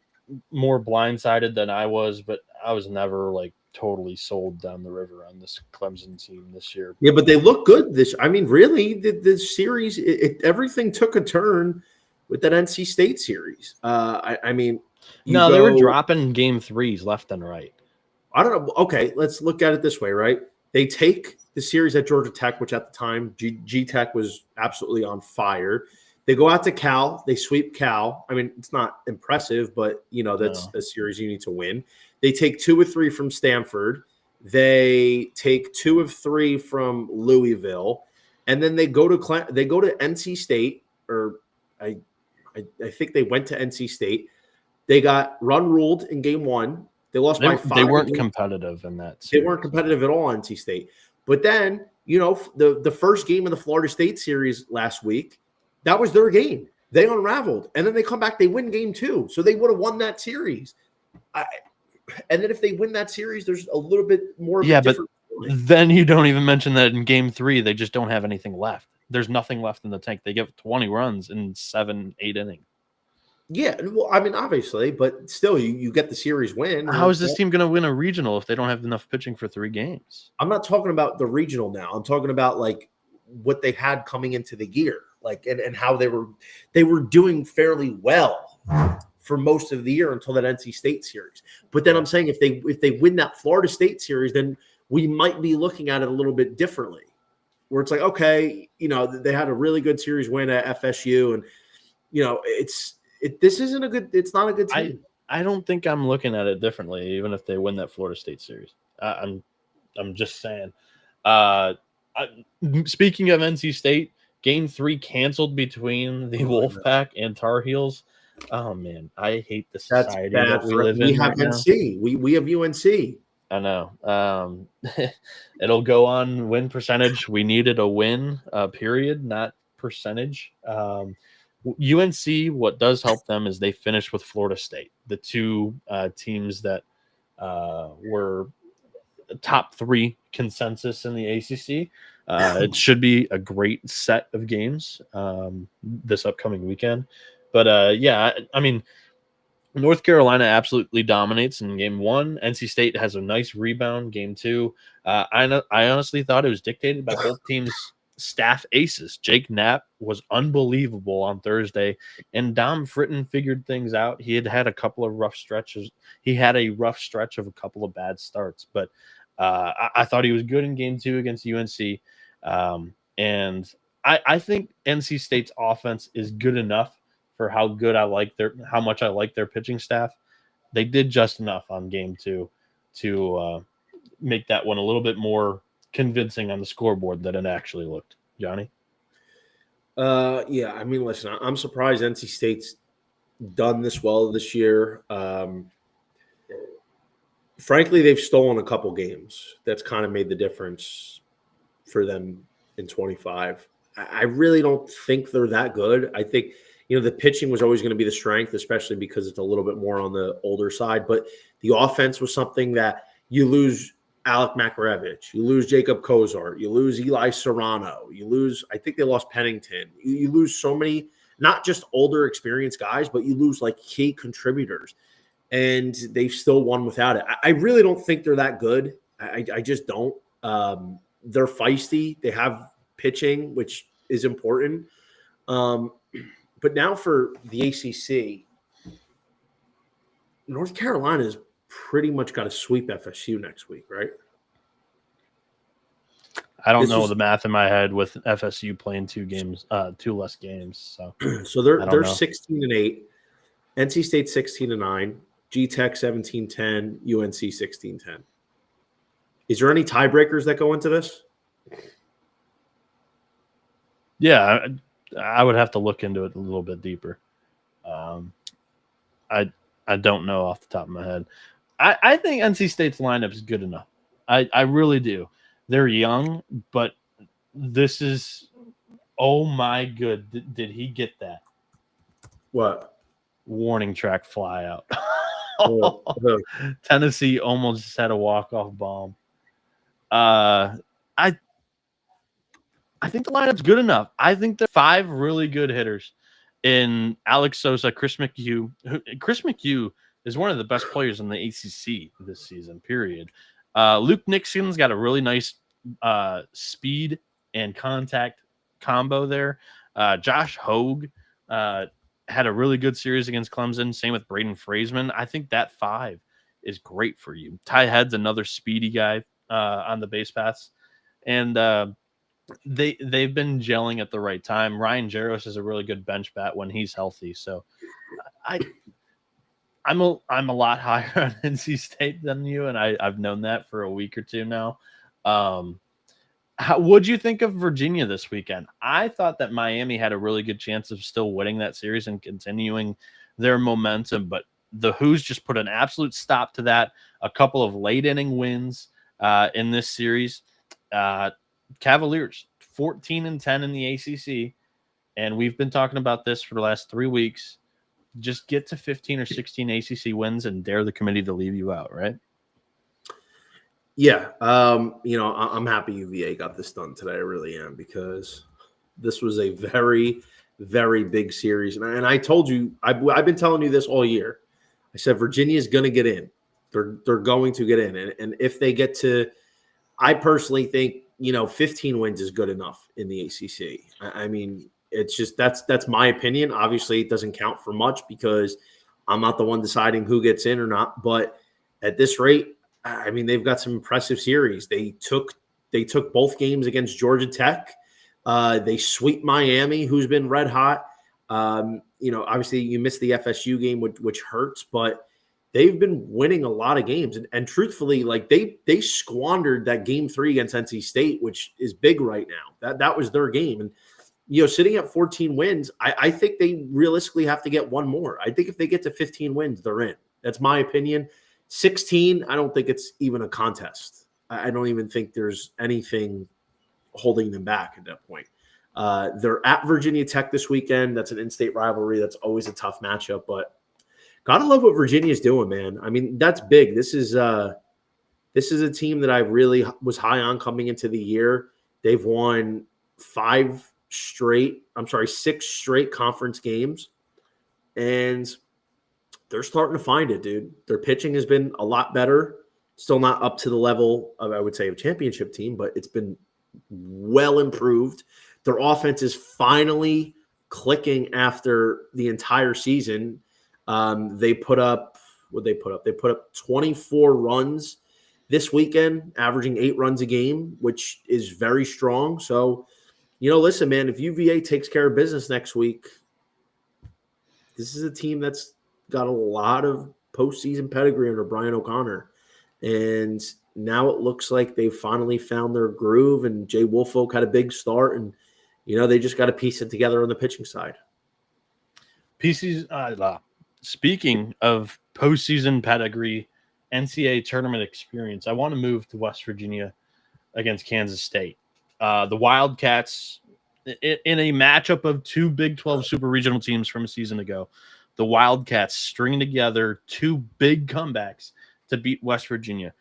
more blindsided than I was, but I was never like totally sold down the river on this Clemson team this year. Yeah, but they look good. Really, the series, everything took a turn with that NC State series. They were dropping game 3s left and right. I don't know. Okay, let's look at it this way, right? They take the series at Georgia Tech, which at the time G Tech was absolutely on fire. They go out to Cal. They sweep Cal. I mean, it's not impressive, but that's a series you need to win. They take 2 of 3 from Stanford. They take 2 of 3 from Louisville, and then they go to NC State, or I think they went to NC State. They got run-ruled in game 1. They lost by 5. They weren't competitive in that series. They weren't competitive at all, NC State. But then, the first game of the Florida State series last week, that was their game. They unraveled. And then they come back, they win game 2. So they would have won that series. And then if they win that series, there's a little bit more of a different feeling. Then you don't even mention that in game 3, they just don't have anything left. There's nothing left in the tank. They give 20 runs in 7-8 innings. Yeah, well, I mean, obviously, but still, you get the series win. How is this team going to win a regional if they don't have enough pitching for 3 games? I'm not talking about the regional now. I'm talking about like what they had coming into the year, like and how they were doing fairly well for most of the year until that NC State series. But then I'm saying if they win that Florida State series, then we might be looking at it a little bit differently, where it's like, okay, they had a really good series win at FSU, and this isn't a good. It's not a good team. I don't think I'm looking at it differently, even if they win that Florida State series. I'm just saying. Speaking of NC State, game 3 canceled between the Wolfpack and Tar Heels. Oh man, I hate the society that we live in. We have NC. We have UNC. I know. It'll go on win percentage. We needed a win, period, not percentage. UNC, what does help them is they finished with Florida State, the 2 teams that were top 3 consensus in the ACC. It should be a great set of games this upcoming weekend. But I mean, North Carolina absolutely dominates in game 1. NC State has a nice rebound. Game 2, I honestly thought it was dictated by both teams' staff aces. Jake Knapp was unbelievable on Thursday, and Dom Fritton figured things out. He had a couple of rough stretches. He had a rough stretch of a couple of bad starts, but I thought he was good in game 2 against UNC. And I think NC State's offense is good enough for how much I like their pitching staff. They did just enough on game 2 to make that one a little bit more convincing on the scoreboard than it actually looked. Johnny? Yeah, I mean, listen, I'm surprised NC State's done this well this year. Frankly, they've stolen a couple games. That's kind of made the difference for them in 25. I really don't think they're that good. I think, the pitching was always going to be the strength, especially because it's a little bit more on the older side. But the offense was something that you lose Alec Makarevich, you lose Jacob Kozar, you lose Eli Serrano, you lose, I think they lost Pennington. You lose so many, not just older experienced guys, but you lose like key contributors. And they've still won without it. I really don't think they're that good. I just don't. They're feisty. They have pitching, which is important. But now for the ACC, North Carolina's pretty much got to sweep FSU next week, right? I don't know the math in my head with FSU playing two less games. So they're 16-8, NC State 16-9, G-Tech 17-10, UNC 16-10. Is there any tiebreakers that go into this? Yeah, I would have to look into it a little bit deeper. I don't know off the top of my head. I think NC State's lineup is good enough. I really do. They're young, but this is – oh, my good. Did he get that? What? Warning track fly out. Oh. Tennessee almost just had a walk-off bomb. I think the lineup's good enough. I think there are 5 really good hitters in Alex Sosa, Chris McHugh. Chris McHugh is one of the best players in the ACC this season, period. Luke Nixon's got a really nice speed and contact combo there. Josh Hogue had a really good series against Clemson. Same with Braden Fraseman. I think that 5 is great for you. Ty Head's another speedy guy on the base paths. And they've been gelling at the right time. Ryan Jaros is a really good bench bat when he's healthy. So I'm a lot higher on NC State than you, and I've known that for a week or two now. What'd you think of Virginia this weekend? I thought that Miami had a really good chance of still winning that series and continuing their momentum, but the Hoos just put an absolute stop to that. A couple of late inning wins in this series. Cavaliers 14-10 in the ACC, and we've been talking about this for the last 3 weeks. Just get to 15 or 16 ACC wins and dare the committee to leave you out, right? Yeah, I'm happy UVA got this done today. I really am, because this was a very, very big series. And I told you, I've been telling you this all year. I said Virginia is going to get in. They're going to get in, and if they get to, I personally think 15 wins is good enough in the ACC. I mean, it's just that's my opinion. Obviously, it doesn't count for much because I'm not the one deciding who gets in or not. But at this rate, I mean, they've got some impressive series. They took both games against Georgia Tech. They sweep Miami, who's been red hot. Obviously, you missed the FSU game, which hurts, but they've been winning a lot of games. And truthfully, like they squandered that game 3 against NC State, which is big right now. That was their game. And, sitting at 14 wins, I think they realistically have to get one more. I think if they get to 15 wins, they're in. That's my opinion. 16, I don't think it's even a contest. I don't even think there's anything holding them back at that point. They're at Virginia Tech this weekend. That's an in-state rivalry. That's always a tough matchup, but gotta love what Virginia's doing, man. I meь that's big. This is a team that I really was high on coming into the year. They've won 6 straight conference games, and they're starting to find it, dude. Their pitching has been a lot better. Still not up to the level of, I would say, a championship team, but it's been well improved. Their offense is finally clicking after the entire season. They put up 24 runs this weekend, averaging 8 runs a game, which is very strong. So, listen, man, if UVA takes care of business next week, this is a team that's got a lot of postseason pedigree under Brian O'Connor. And now it looks like they've finally found their groove, and Jay Woolfolk had a big start, and, they just got to piece it together on the pitching side. Speaking of postseason pedigree, NCAA tournament experience, I want to move to West Virginia against Kansas State. The Wildcats, in a matchup of two Big 12 super regional teams from a season ago, the Wildcats string together 2 big comebacks to beat West Virginia.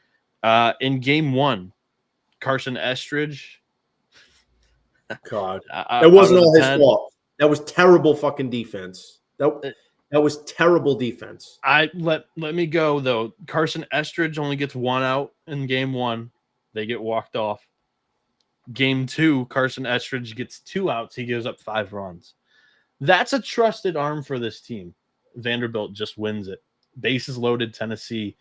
In game 1, Carson Estridge. God, that wasn't all his fault. That was terrible fucking defense. That was terrible defense. Let me go, though. Carson Estridge only gets 1 out in game 1. They get walked off. Game 2, Carson Estridge gets 2 outs. He gives up 5 runs. That's a trusted arm for this team. Vanderbilt just wins it. Bases loaded, Tennessee.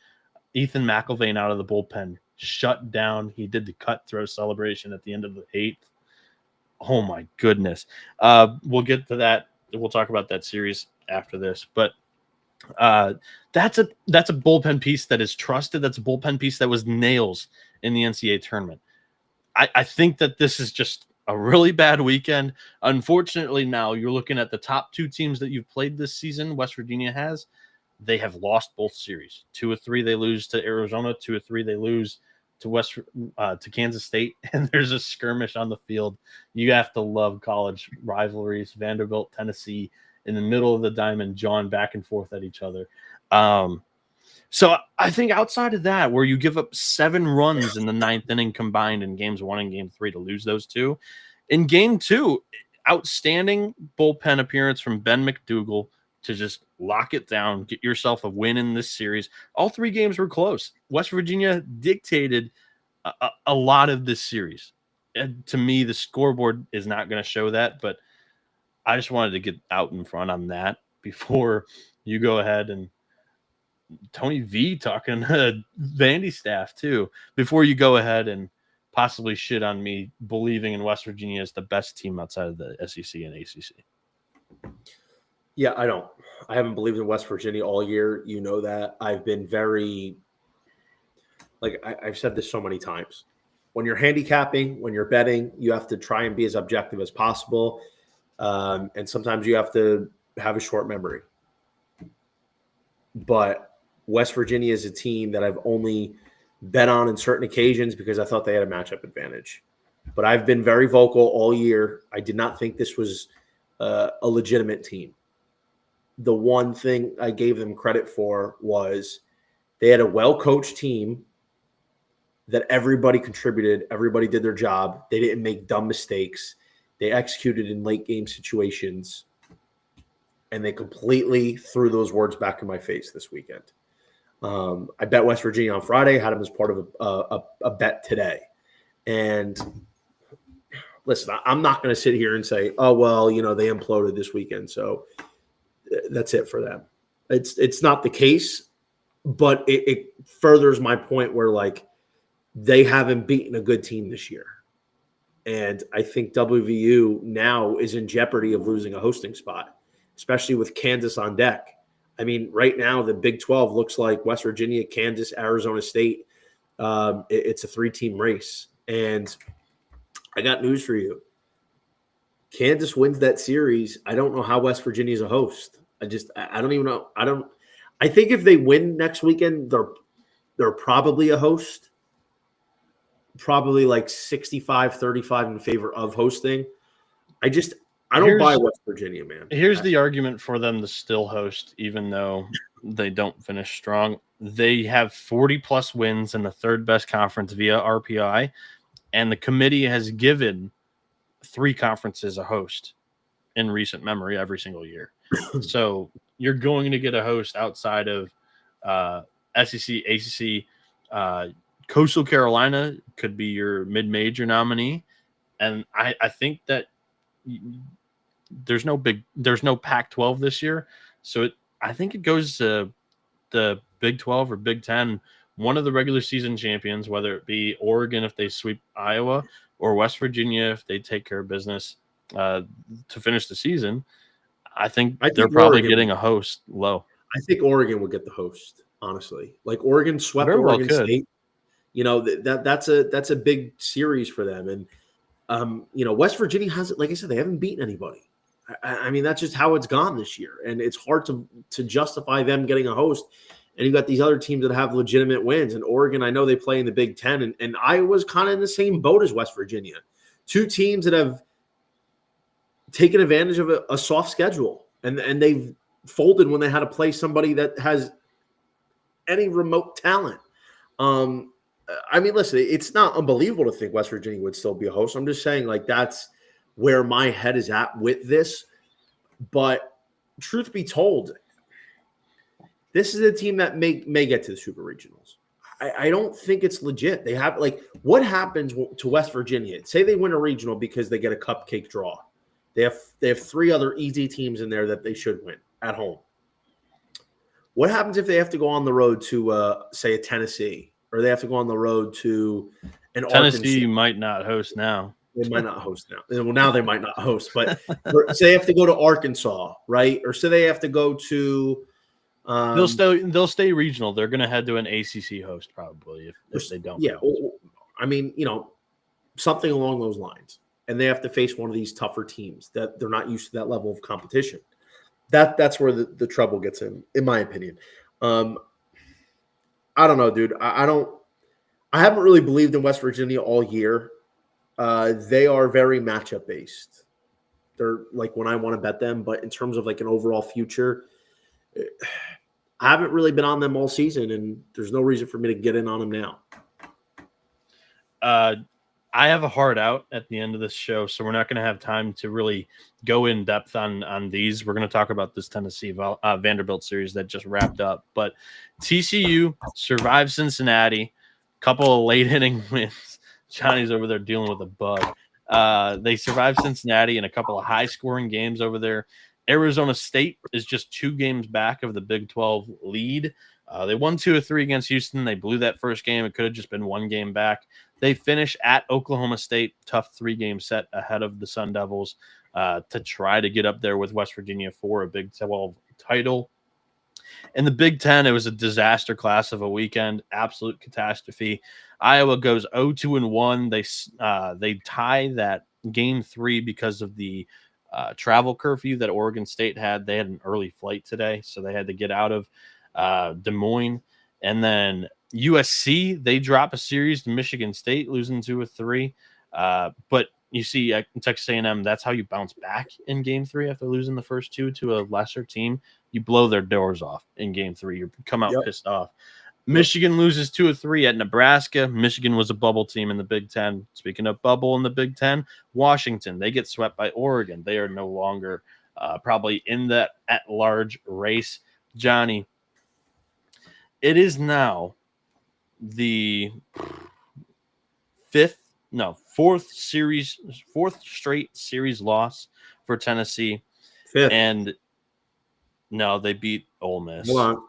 Ethan McIlvain out of the bullpen, shut down. He did the cutthroat celebration at the end of the 8th. Oh, my goodness. We'll get to that. We'll talk about that series after this. But that's a bullpen piece that is trusted. That's a bullpen piece that was nails in the NCAA tournament. I think that this is just a really bad weekend. Unfortunately, now you're looking at the top 2 teams that you've played this season. West Virginia has. They have lost both series. 2 of 3 they lose to Arizona. 2 of 3 they lose to Kansas State. And there's a skirmish on the field. You have to love college rivalries. Vanderbilt, Tennessee, in the middle of the diamond, jawing back and forth at each other. So I think outside of that, where you give up 7 runs in the 9th inning combined in games 1 and game 3 to lose those 2, in game 2, outstanding bullpen appearance from Ben McDougal to just lock it down, get yourself a win in this series. All 3 games were close. West Virginia dictated a lot of this series. And to me, the scoreboard is not going to show that, but I just wanted to get out in front on that before you go ahead and Tony V talking to Vandy staff too, before you go ahead and possibly shit on me believing in West Virginia as the best team outside of the SEC and ACC. Yeah, I haven't believed in West Virginia all year. You know that. I've been very, I've said this so many times. When you're handicapping, when you're betting, you have to try and be as objective as possible. And sometimes you have to have a short memory. But West Virginia is a team that I've only bet on in certain occasions because I thought they had a matchup advantage. But I've been very vocal all year. I did not think this was a legitimate team. The one thing I gave them credit for was they had a well-coached team that everybody contributed. Everybody did their job. They didn't make dumb mistakes. They executed in late-game situations. And they completely threw those words back in my face this weekend. I bet West Virginia on Friday, had them as part of a bet today. And listen, I'm not going to sit here and say, oh, well, they imploded this weekend, so that's it for them. It's not the case, but it furthers my point where, they haven't beaten a good team this year. And I think WVU now is in jeopardy of losing a hosting spot, especially with Kansas on deck. I mean, right now, the Big 12 looks like West Virginia, Kansas, Arizona State. It's a 3-team race. And I got news for you. Kansas wins that series. I don't know how West Virginia is a host. I don't even know. I think if they win next weekend, they're probably a host. Probably 65-35 in favor of hosting. I don't buy West Virginia, man. Here's the argument for them to still host, even though they don't finish strong. They have 40-plus wins in the 3rd best conference via RPI, and the committee has given 3 conferences a host in recent memory every single year. So you're going to get a host outside of SEC, ACC. Coastal Carolina could be your mid-major nominee, and I think that there's no Pac-12 this year, so I think it goes to the Big 12 or Big 10, one of the regular season champions, whether it be Oregon if they sweep Iowa or West Virginia if they take care of business to finish the season. I think they're probably getting a host low. I think Oregon would get the host, honestly. Like Oregon swept Very well Oregon could. State. You know, that's a big series for them. And you know, West Virginia hasn't, like I said, they haven't beaten anybody. I mean, that's just how it's gone this year. And it's hard to justify them getting a host. And you've got these other teams that have legitimate wins. And Oregon, I know they play in the Big Ten, and Iowa's kind of in the same boat as West Virginia. Two teams that have taken advantage of a soft schedule, and they've folded when they had to play somebody that has any remote talent. I mean, listen, it's not unbelievable to think West Virginia would still be a host. I'm just saying, like, that's where my head is at with this. But truth be told, this is a team that may get to the Super Regionals. I don't think it's legit. They have, like, what happens to West Virginia? Say they win a regional because they get a cupcake draw. They have three other easy teams in there that they should win at home. What happens if they have to go on the road to, say, a Tennessee, or they have to go on the road to an Tennessee Arkansas? might not host now. They might not host now. Well, now they might not host, but say they have to go to Arkansas, right? Or say they have to go to they'll stay regional. They're going to head to an ACC host probably if they don't. Yeah, I mean, you know, something along those lines. And they have to face one of these tougher teams that they're not used to that level of competition. That's where the trouble gets in my opinion. I don't know, dude. I haven't really believed in West Virginia all year. They are very matchup based. They're like when I want to bet them, but in terms of like an overall future, I haven't really been on them all season, and there's no reason for me to get in on them now. I have a hard out at the end of this show, so we're not going to have time to really go in depth on these. We're going to talk about this Tennessee Vanderbilt series that just wrapped up. But TCU survived Cincinnati, couple of late inning wins. Johnny's over there dealing with a bug. They survived Cincinnati in a couple of high scoring games over there. Arizona State is just 2 games back of the Big 12 lead. They won 2 of 3 against Houston. They blew that first game. It could have just been 1 game back. They finish at Oklahoma State, tough 3-game set ahead of the Sun Devils to try to get up there with West Virginia for a Big 12 title. In the Big 10, it was a disaster class of a weekend, absolute catastrophe. Iowa goes 0-2-1. They tie that game 3 because of the travel curfew that Oregon State had. They had an early flight today, so they had to get out of Des Moines. And then USC, they drop a series to Michigan State, losing 2 of 3. But you see Texas A&M, that's how you bounce back in game 3 after losing the first 2 to a lesser team. You blow their doors off in game 3. You come out pissed off. Michigan loses 2 of 3 at Nebraska. Michigan was a bubble team in the Big 10. Speaking of bubble in the Big 10, Washington, they get swept by Oregon. They are no longer probably in that at-large race. Johnny, it is now the fourth straight series loss for Tennessee. 5th. And no, they beat Ole Miss. Hold on.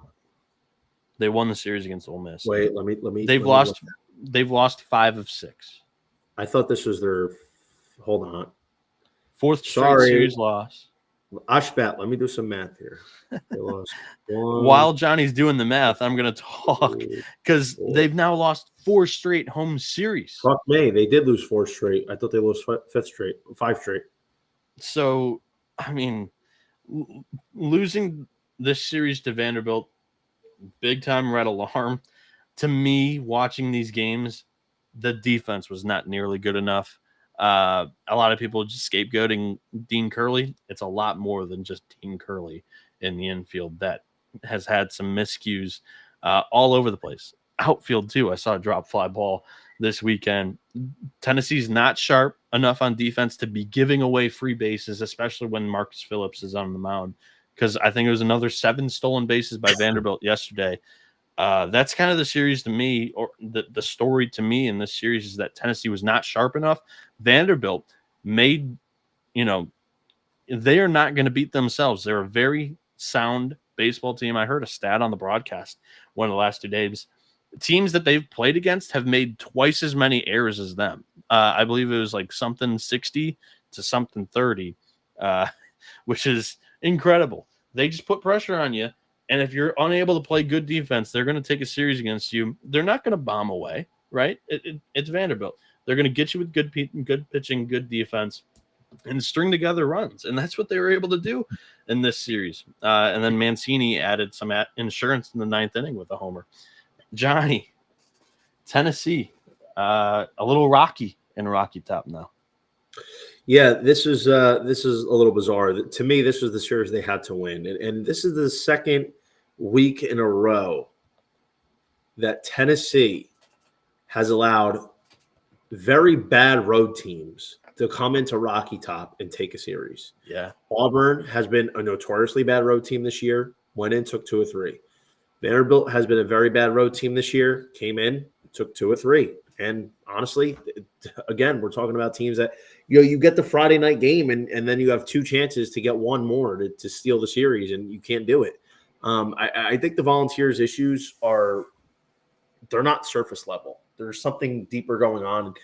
They won the series against Ole Miss. Wait, let me. They've lost 5 of 6. I thought this was their. Hold on. 4th straight series loss. Ashbat, let me do some math here. They lost 1. While Johnny's doing the math, I'm going to talk because they've now lost 4 straight home series. Fuck me. They did lose 4 straight. I thought they lost 5 straight. So, I mean, losing this series to Vanderbilt, big time red alarm. To me, watching these games, the defense was not nearly good enough. A lot of people just scapegoating Dean Curley. It's a lot more than just Dean Curley in the infield that has had some miscues all over the place. Outfield, too. I saw a drop fly ball this weekend. Tennessee's not sharp enough on defense to be giving away free bases, especially when Marcus Phillips is on the mound because I think it was another 7 stolen bases by Vanderbilt yesterday. That's kind of the series to me, or the story to me in this series is that Tennessee was not sharp enough. Vanderbilt made, they are not going to beat themselves. They're a very sound baseball team. I heard a stat on the broadcast one of the last 2 days. Teams that they've played against have made twice as many errors as them. I believe it was like something 60 to something 30, which is incredible. They just put pressure on you. And if you're unable to play good defense, they're going to take a series against you. They're not going to bomb away, right? It's Vanderbilt. They're going to get you with good pitching, good defense, and string together runs. And that's what they were able to do in this series. And then Mancini added some insurance in the 9th inning with a homer. Johnny, Tennessee, a little rocky in Rocky Top now. Yeah, this is a little bizarre. To me, this was the series they had to win. And this is the second week in a row that Tennessee has allowed very bad road teams to come into Rocky Top and take a series. Yeah. Auburn has been a notoriously bad road team this year, went in, took 2 or 3. Vanderbilt has been a very bad road team this year, came in, took 2 or 3. And honestly, again, we're talking about teams that, you get the Friday night game and then you have 2 chances to get one more to steal the series, and you can't do it. I think the Volunteers' issues they're not surface level. There's something deeper going on.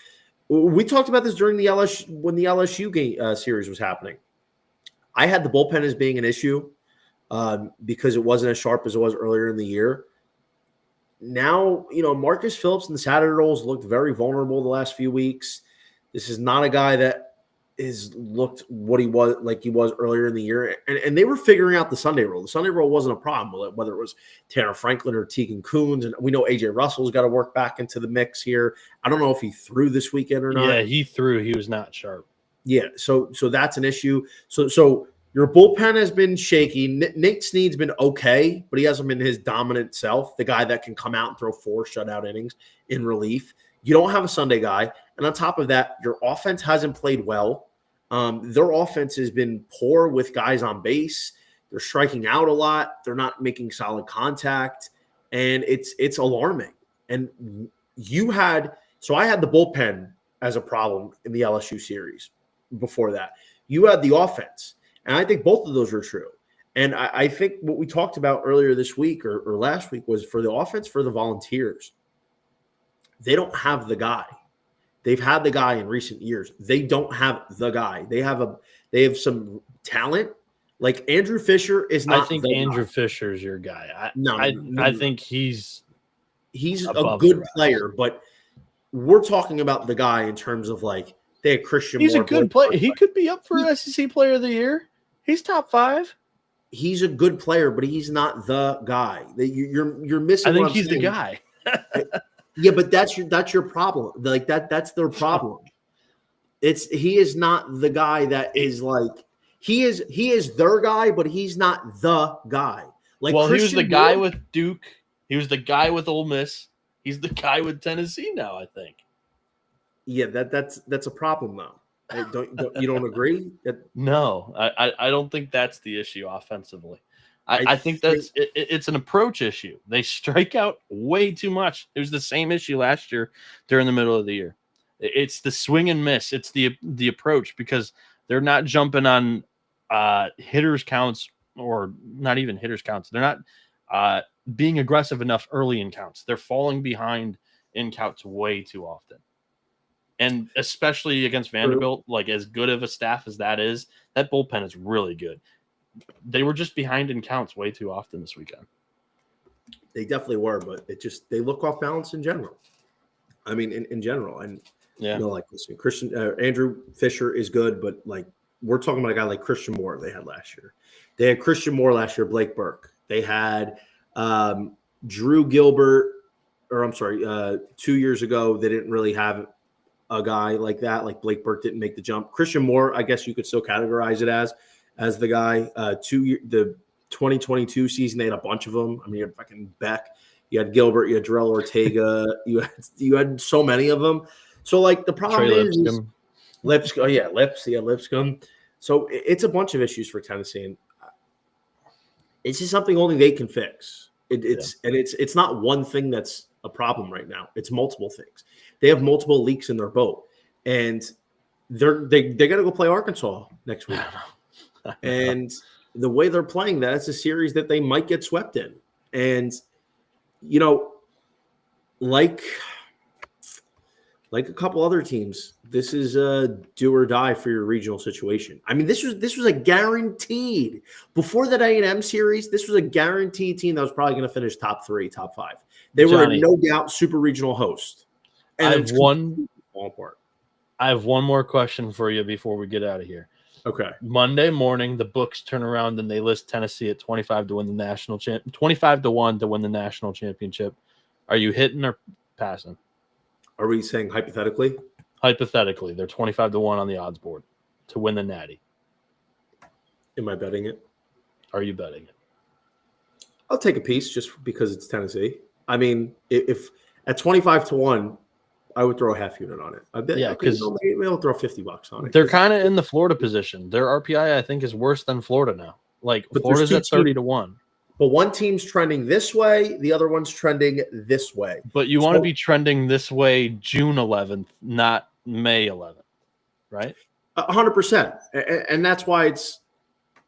We talked about this during when the LSU game series was happening. I had the bullpen as being an issue because it wasn't as sharp as it was earlier in the year. Now, Marcus Phillips and the Saturday Rolls looked very vulnerable the last few weeks. This is not a guy that is looked what he was like he was earlier in the year. And they were figuring out the Sunday roll. The Sunday roll wasn't a problem, whether it was Tanner Franklin or Tegan Coons. And we know A.J. Russell's got to work back into the mix here. I don't know if he threw this weekend or not. Yeah, he threw. He was not sharp. Yeah, so that's an issue. So your bullpen has been shaky. Nate Snead's been okay, but he hasn't been his dominant self, the guy that can come out and throw 4 shutout innings in relief. You don't have a Sunday guy. And on top of that, your offense hasn't played well. Their offense has been poor with guys on base. They're striking out a lot. They're not making solid contact. And it's alarming. And I had the bullpen as a problem in the LSU series before that. You had the offense. And I think both of those are true. And I think what we talked about earlier this week or last week was for the offense, for the Volunteers, they don't have the guy. They've had the guy in recent years. They don't have the guy. They have some talent. Like Andrew Fisher is not. I think Andrew Fisher is your guy. I think he's a good player, but we're talking about the guy in terms of like they have Christian. He's a good player. He could be up for SEC Player of the Year. He's top 5. He's a good player, but he's not the guy. You're missing. I think he's the guy. Yeah, but that's your problem. Like that's their problem. He is not the guy that is like he is their guy, but he's not the guy. Like, well, Christian, he was the guy with Duke. He was the guy with Ole Miss. He's the guy with Tennessee now, I think. Yeah, that's a problem though. You don't agree? No, I don't think that's the issue offensively. I think it's an approach issue. They strike out way too much. It was the same issue last year during the middle of the year. It's the swing and miss. It's the approach because they're not jumping on hitters counts or not even hitters counts. They're not being aggressive enough early in counts. They're falling behind in counts way too often. And especially against Vanderbilt, like as good of a staff as that is, that bullpen is really good. They were just behind in counts way too often this weekend. They definitely were, but they look off balance in general. I mean, in general, and like listen, Andrew Fisher is good, but like we're talking about a guy like Christian Moore they had last year. They had Christian Moore last year, Blake Burke. They had Drew Gilbert, 2 years ago. They didn't really have a guy like that. Like Blake Burke didn't make the jump. Christian Moore, I guess you could still categorize it as the guy. The 2022 season, they had a bunch of them. I mean, you had fucking Beck, you had Gilbert, you had Darrell Ortega, you had so many of them. So like the problem is Lipscomb. Oh yeah, Lipscomb. So it's a bunch of issues for Tennessee. And It's just something only they can fix. It's not one thing that's a problem right now. It's multiple things. They have multiple leaks in their boat, and they're going to go play Arkansas next week. And the way they're playing that, it's a series that they might get swept in. And like a couple other teams, this is a do or die for your regional situation. I mean, this was a guaranteed before that A&M series. This was a guaranteed team that was probably going to finish top 3, top 5. They were no doubt super regional host. And I have one more question for you before we get out of here. Okay. Monday morning, the books turn around and they list Tennessee at 25 to win the national 25-1 to win the national championship. Are you hitting or passing? Are we saying hypothetically? Hypothetically, they're 25-1 on the odds board to win the Natty. Am I betting it? Are you betting it? I'll take a piece just because it's Tennessee. I mean, if at 25-1, I would throw a half unit on it. I bet. Yeah, because maybe I'll throw $50 on it. They're kind of in the Florida position. Their RPI, I think, is worse than Florida now. Like Florida's at 30-1. But one team's trending this way, the other one's trending this way. But you want to be trending this way June 11th, not May 11th, right? 100%. And that's why it's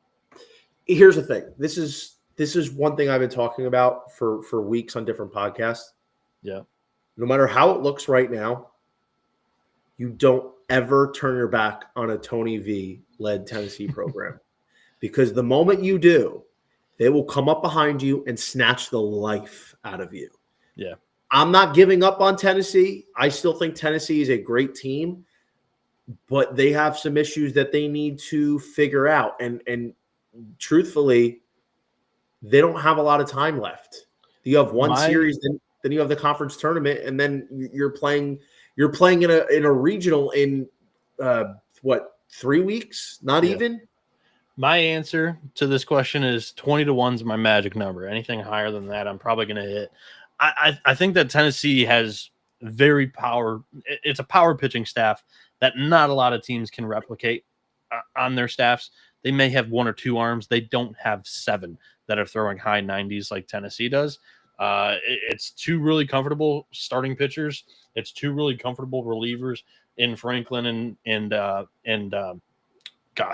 – here's the thing. This is one thing I've been talking about for weeks on different podcasts. Yeah. No matter how it looks right now, you don't ever turn your back on a Tony V-led Tennessee program. Because the moment you do, they will come up behind you and snatch the life out of you. Yeah. I'm not giving up on Tennessee. I still think Tennessee is a great team, but they have some issues that they need to figure out. And truthfully, they don't have a lot of time left. You have one series, then you have the conference tournament, and then you're playing in a regional in 3 weeks? Not even? My answer to this question is 20-1 is my magic number. Anything higher than that, I'm probably going to hit. I think that Tennessee has it's a power pitching staff that not a lot of teams can replicate on their staffs. They may have 1 or 2 arms. They don't have 7 that are throwing high 90s like Tennessee does. It's 2 really comfortable starting pitchers. It's 2 really comfortable relievers in Franklin and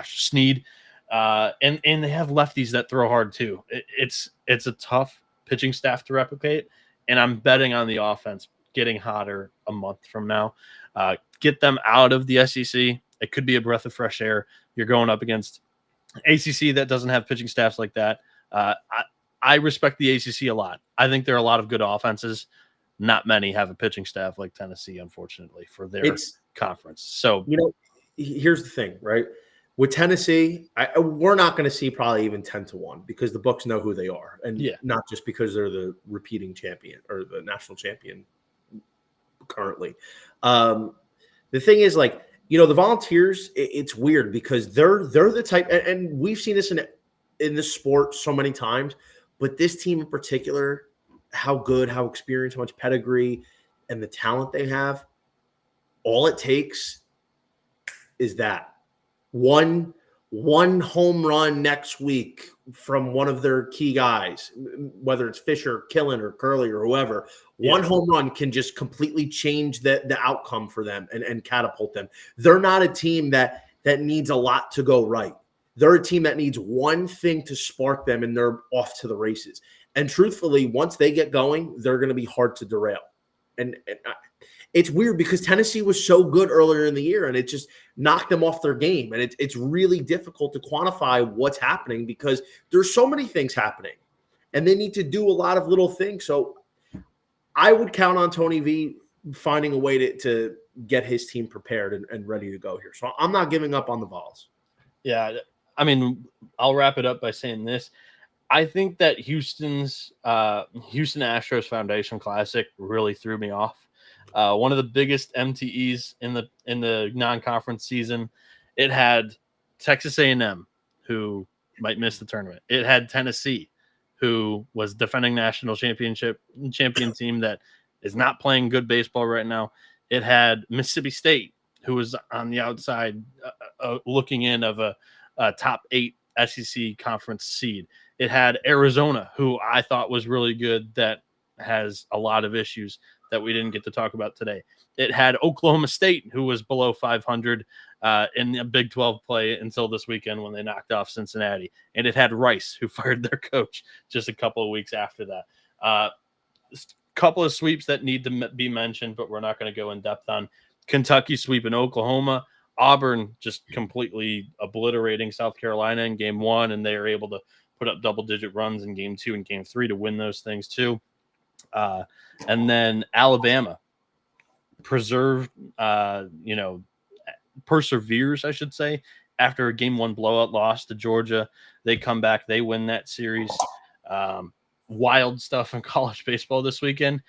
Snead. And they have lefties that throw hard too. It's a tough pitching staff to replicate, and I'm betting on the offense getting hotter a month from now. Get them out of the SEC. It could be a breath of fresh air. You're going up against ACC that doesn't have pitching staffs like that. I respect the ACC a lot. I think there are a lot of good offenses. Not many have a pitching staff like Tennessee, unfortunately, for their conference. So, here's the thing, right? With Tennessee, we're not going to see probably even 10-1 because the books know who they are, and not just because they're the repeating champion or the national champion currently. The thing is, the Volunteers, it's weird because they're the type, and we've seen this in this sport so many times, but this team in particular, how good, how experienced, how much pedigree, and the talent they have, all it takes is that. One home run next week from one of their key guys, whether it's Fisher, Killen, or Curley, or whoever. One home run can just completely change the outcome for them and catapult them. They're not a team that needs a lot to go right. They're a team that needs one thing to spark them, and they're off to the races. And truthfully, once they get going, they're going to be hard to derail. And it's weird because Tennessee was so good earlier in the year, and it just knocked them off their game. And it's really difficult to quantify what's happening because there's so many things happening, and they need to do a lot of little things. So I would count on Tony V finding a way to get his team prepared and ready to go here. So I'm not giving up on the Vols. Yeah, I mean, I'll wrap it up by saying this. I think that Houston Astros Foundation Classic really threw me off. One of the biggest MTEs in the non-conference season. It had Texas A&M, who might miss the tournament. It had Tennessee, who was defending national champion team that is not playing good baseball right now. It had Mississippi State, who was on the outside looking in of a top 8 SEC conference seed. It had Arizona, who I thought was really good, that has a lot of issues that we didn't get to talk about today. It had Oklahoma State, who was below 500 in the Big 12 play until this weekend when they knocked off Cincinnati. And it had Rice, who fired their coach just a couple of weeks after that. Couple of sweeps that need to be mentioned, but we're not going to go in depth on. Kentucky sweeping Oklahoma. Auburn just completely obliterating South Carolina in game 1, and they are able to put up double-digit runs in game 2 and game 3 to win those things too. And then Alabama perseveres, I should say, after a game 1 blowout loss to Georgia. They come back, they win that series. Wild stuff in college baseball this weekend.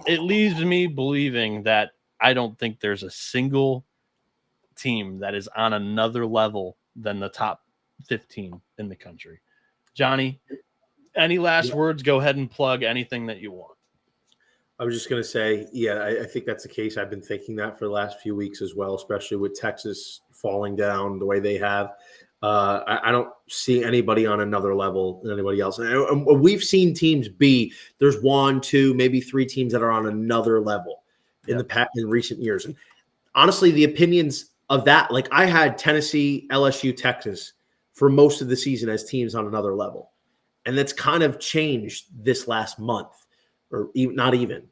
It leaves me believing that I don't think there's a single team that is on another level than the top 15 in the country. Johnny, any last words? Go ahead and plug anything that you want. I was just going to say, I think that's the case. I've been thinking that for the last few weeks as well, especially with Texas falling down the way they have. I don't see anybody on another level than anybody else. And we've seen teams there's 1, 2, maybe 3 teams that are on another level in recent years. And honestly, the opinions of that, like I had Tennessee, LSU, Texas for most of the season as teams on another level. And that's kind of changed this last month, or even, not even.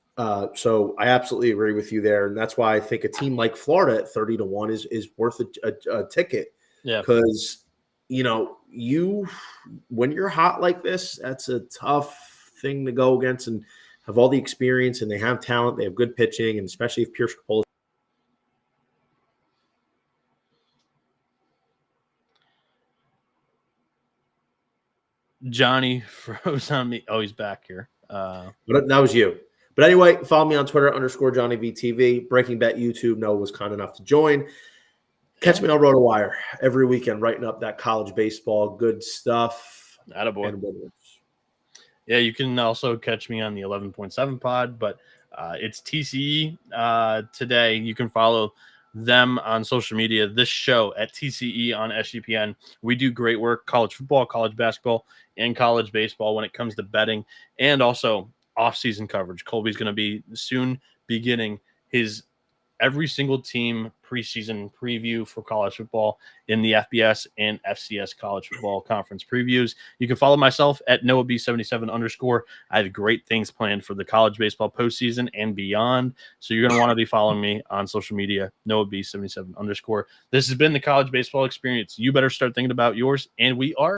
So I absolutely agree with you there. And that's why I think a team like Florida at 30-1 is worth a ticket. Yeah. Because, when you're hot like this, that's a tough thing to go against, and have all the experience, and they have talent, they have good pitching, and especially if Pierce Capolo. Johnny froze on me. Oh, he's back here. But that was you. But anyway, follow me on Twitter _JohnnyVTV. Breaking Bet YouTube. Noah was kind enough to join. Catch me on RotoWire every weekend, writing up that college baseball good stuff. Attaboy. Yeah, you can also catch me on the 11.7 pod, but it's TCE today. You can follow them on social media, this show at TCE on SGPN. We do great work, college football, college basketball, and college baseball when it comes to betting, and also off-season coverage. Colby's going to be soon beginning his every single team preseason preview for college football in the FBS and FCS college football conference previews. You can follow myself at NoahB77_. I have great things planned for the college baseball postseason and beyond. So you're going to want to be following me on social media, NoahB77_. This has been the college baseball experience. You better start thinking about yours, and we are.